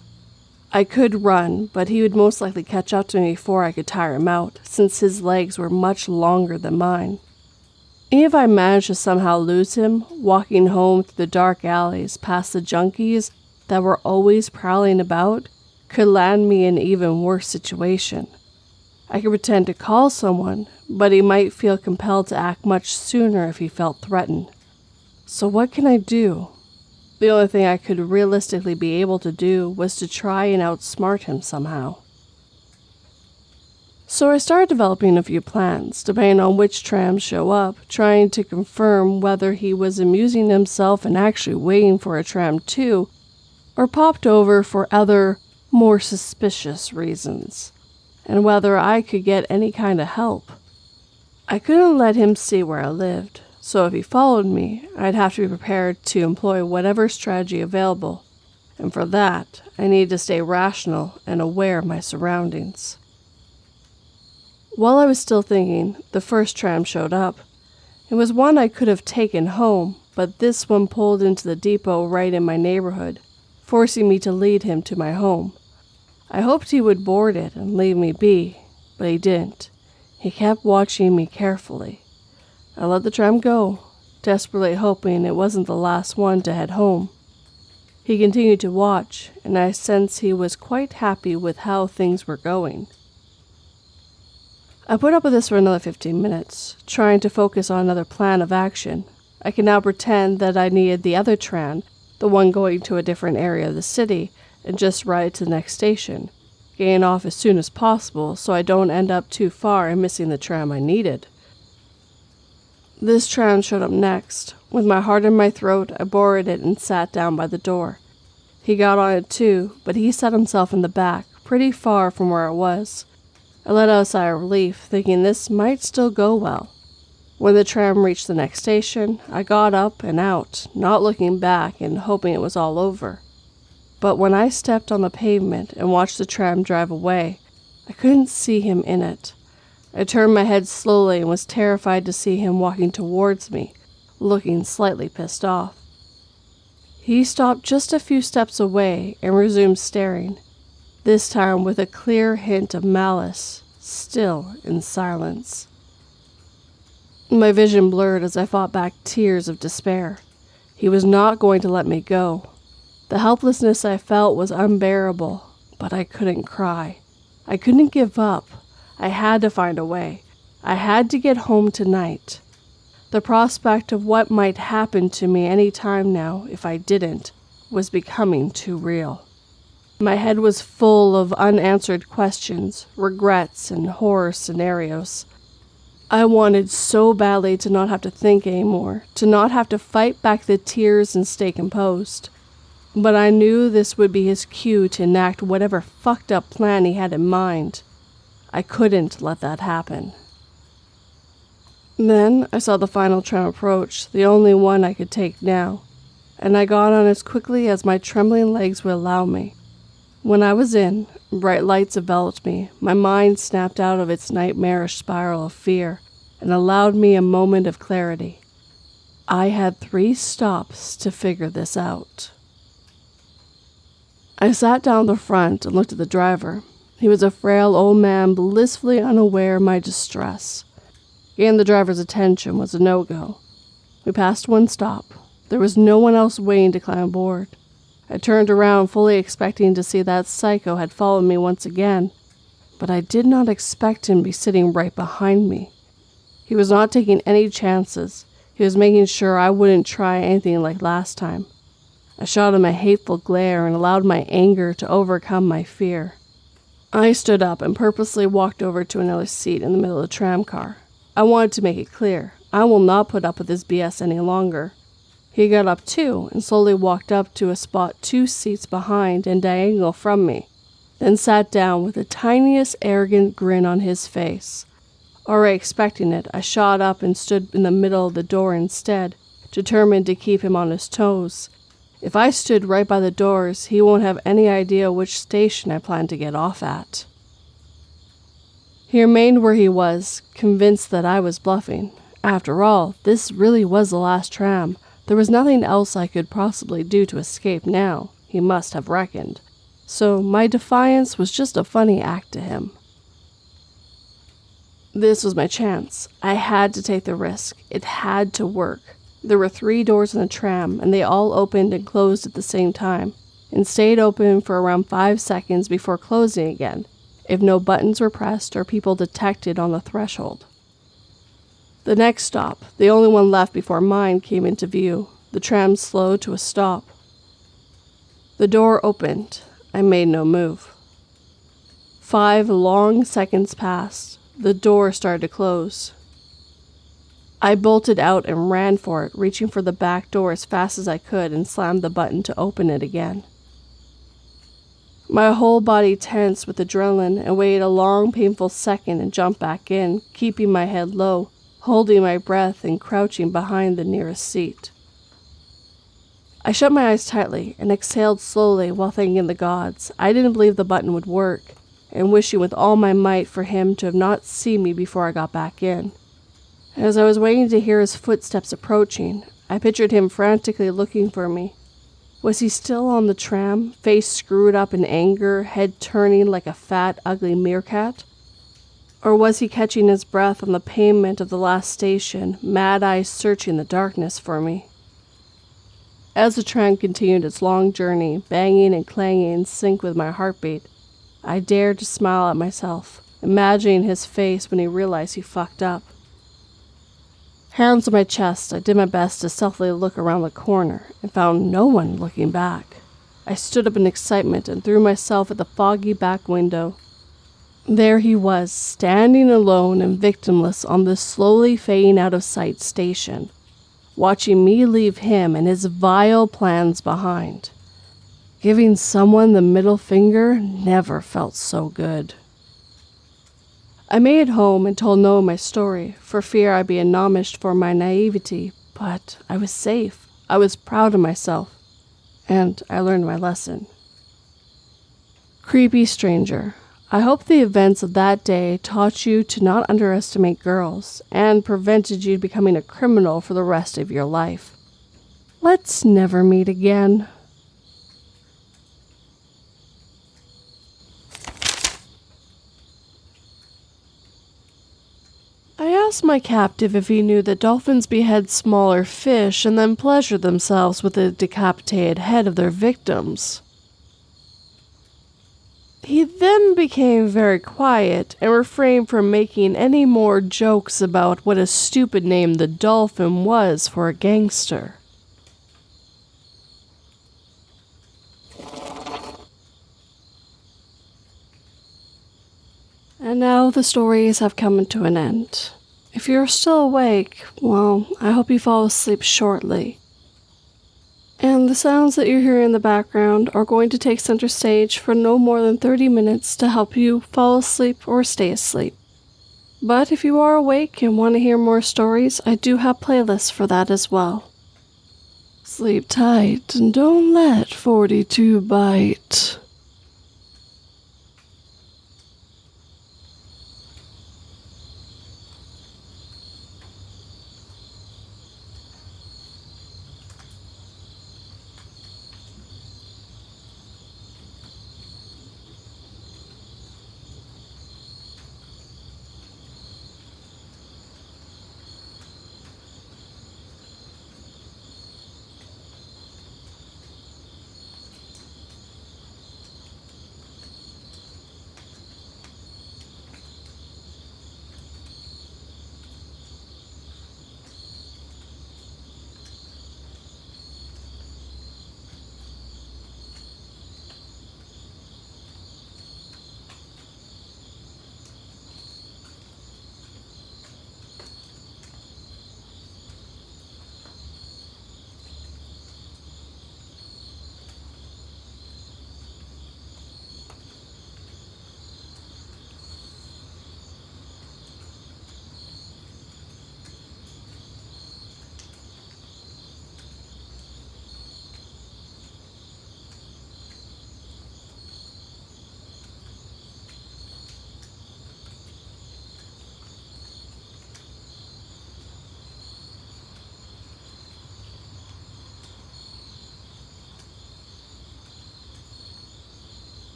Speaker 2: I could run, but he would most likely catch up to me before I could tire him out, since his legs were much longer than mine. Even if I managed to somehow lose him, walking home through the dark alleys past the junkies that were always prowling about could land me in an even worse situation. I could pretend to call someone, but he might feel compelled to act much sooner if he felt threatened. So what can I do? The only thing I could realistically be able to do was to try and outsmart him somehow. So I started developing a few plans, depending on which trams show up, trying to confirm whether he was amusing himself and actually waiting for a tram too, or popped over for other, more suspicious reasons, and whether I could get any kind of help. I couldn't let him see where I lived, so if he followed me, I'd have to be prepared to employ whatever strategy available, and for that, I needed to stay rational and aware of my surroundings. While I was still thinking, the first tram showed up. It was one I could have taken home, but this one pulled into the depot right in my neighborhood, forcing me to lead him to my home. I hoped he would board it and leave me be, but he didn't. He kept watching me carefully. I let the tram go, desperately hoping it wasn't the last one to head home. He continued to watch, and I sensed he was quite happy with how things were going. I put up with this for another 15 minutes, trying to focus on another plan of action. I could now pretend that I needed the other tram, the one going to a different area of the city, and just ride to the next station, getting off as soon as possible so I don't end up too far and missing the tram I needed. This tram showed up next. With my heart in my throat, I boarded it and sat down by the door. He got on it too, but he sat himself in the back, pretty far from where I was. I let out a sigh of relief, thinking this might still go well. When the tram reached the next station, I got up and out, not looking back and hoping it was all over. But when I stepped on the pavement and watched the tram drive away, I couldn't see him in it. I turned my head slowly and was terrified to see him walking towards me, looking slightly pissed off. He stopped just a few steps away and resumed staring, this time with a clear hint of malice, still in silence. My vision blurred as I fought back tears of despair. He was not going to let me go. The helplessness I felt was unbearable, but I couldn't cry. I couldn't give up. I had to find a way. I had to get home tonight. The prospect of what might happen to me any time now if I didn't was becoming too real. My head was full of unanswered questions, regrets, and horror scenarios. I wanted so badly to not have to think anymore, to not have to fight back the tears and stay composed. But I knew this would be his cue to enact whatever fucked up plan he had in mind. I couldn't let that happen. Then I saw the final tram approach, the only one I could take now, and I got on as quickly as my trembling legs would allow me. When I was in, bright lights enveloped me, my mind snapped out of its nightmarish spiral of fear, and allowed me a moment of clarity. I had 3 stops to figure this out. I sat down the front and looked at the driver. He was a frail old man, blissfully unaware of my distress. Getting the driver's attention was a no-go. We passed 1 stop. There was no one else waiting to climb aboard. I turned around, fully expecting to see that psycho had followed me once again, but I did not expect him to be sitting right behind me. He was not taking any chances. He was making sure I wouldn't try anything like last time. I shot him a hateful glare and allowed my anger to overcome my fear. I stood up and purposely walked over to another seat in the middle of the tram car. I wanted to make it clear, I will not put up with this BS any longer. He got up too and slowly walked up to a spot 2 seats behind and diagonal from me, then sat down with the tiniest arrogant grin on his face. Already expecting it, I shot up and stood in the middle of the door instead, determined to keep him on his toes. If I stood right by the doors, he won't have any idea which station I planned to get off at. He remained where he was, convinced that I was bluffing. After all, this really was the last tram. There was nothing else I could possibly do to escape now, he must have reckoned. So my defiance was just a funny act to him. This was my chance. I had to take the risk. It had to work. There were 3 doors in the tram, and they all opened and closed at the same time, and stayed open for around 5 seconds before closing again, if no buttons were pressed or people detected on the threshold. The next stop, the only one left before mine, came into view. The tram slowed to a stop. The door opened. I made no move. 5 long seconds passed. The door started to close. I bolted out and ran for it, reaching for the back door as fast as I could and slammed the button to open it again. My whole body tensed with adrenaline and waited a long, painful second and jumped back in, keeping my head low, holding my breath and crouching behind the nearest seat. I shut my eyes tightly and exhaled slowly while thanking the gods. I didn't believe the button would work, and wishing with all my might for him to have not seen me before I got back in. As I was waiting to hear his footsteps approaching, I pictured him frantically looking for me. Was he still on the tram, face screwed up in anger, head turning like a fat, ugly meerkat? Or was he catching his breath on the pavement of the last station, mad eyes searching the darkness for me? As the tram continued its long journey, banging and clanging in sync with my heartbeat, I dared to smile at myself, imagining his face when he realized he fucked up. Hands on my chest, I did my best to stealthily look around the corner and found no one looking back. I stood up in excitement and threw myself at the foggy back window. There he was, standing alone and victimless on the slowly fading out of sight station, watching me leave him and his vile plans behind. Giving someone the middle finger never felt so good. I made it home and told Noah my story, for fear I'd be admonished for my naivety, but I was safe. I was proud of myself, and I learned my lesson. Creepy stranger, I hope the events of that day taught you to not underestimate girls, and prevented you becoming a criminal for the rest of your life. Let's never meet again. I asked my captive if he knew that dolphins behead smaller fish and then pleasure themselves with the decapitated head of their victims. He then became very quiet and refrained from making any more jokes about what a stupid name the dolphin was for a gangster. And now the stories have come to an end. If you're still awake, well, I hope you fall asleep shortly. And the sounds that you hear in the background are going to take center stage for no more than 30 minutes to help you fall asleep or stay asleep.
Speaker 1: But if you are awake and want to hear more stories, I do have playlists for that as well.
Speaker 2: Sleep tight and don't let 42 bite.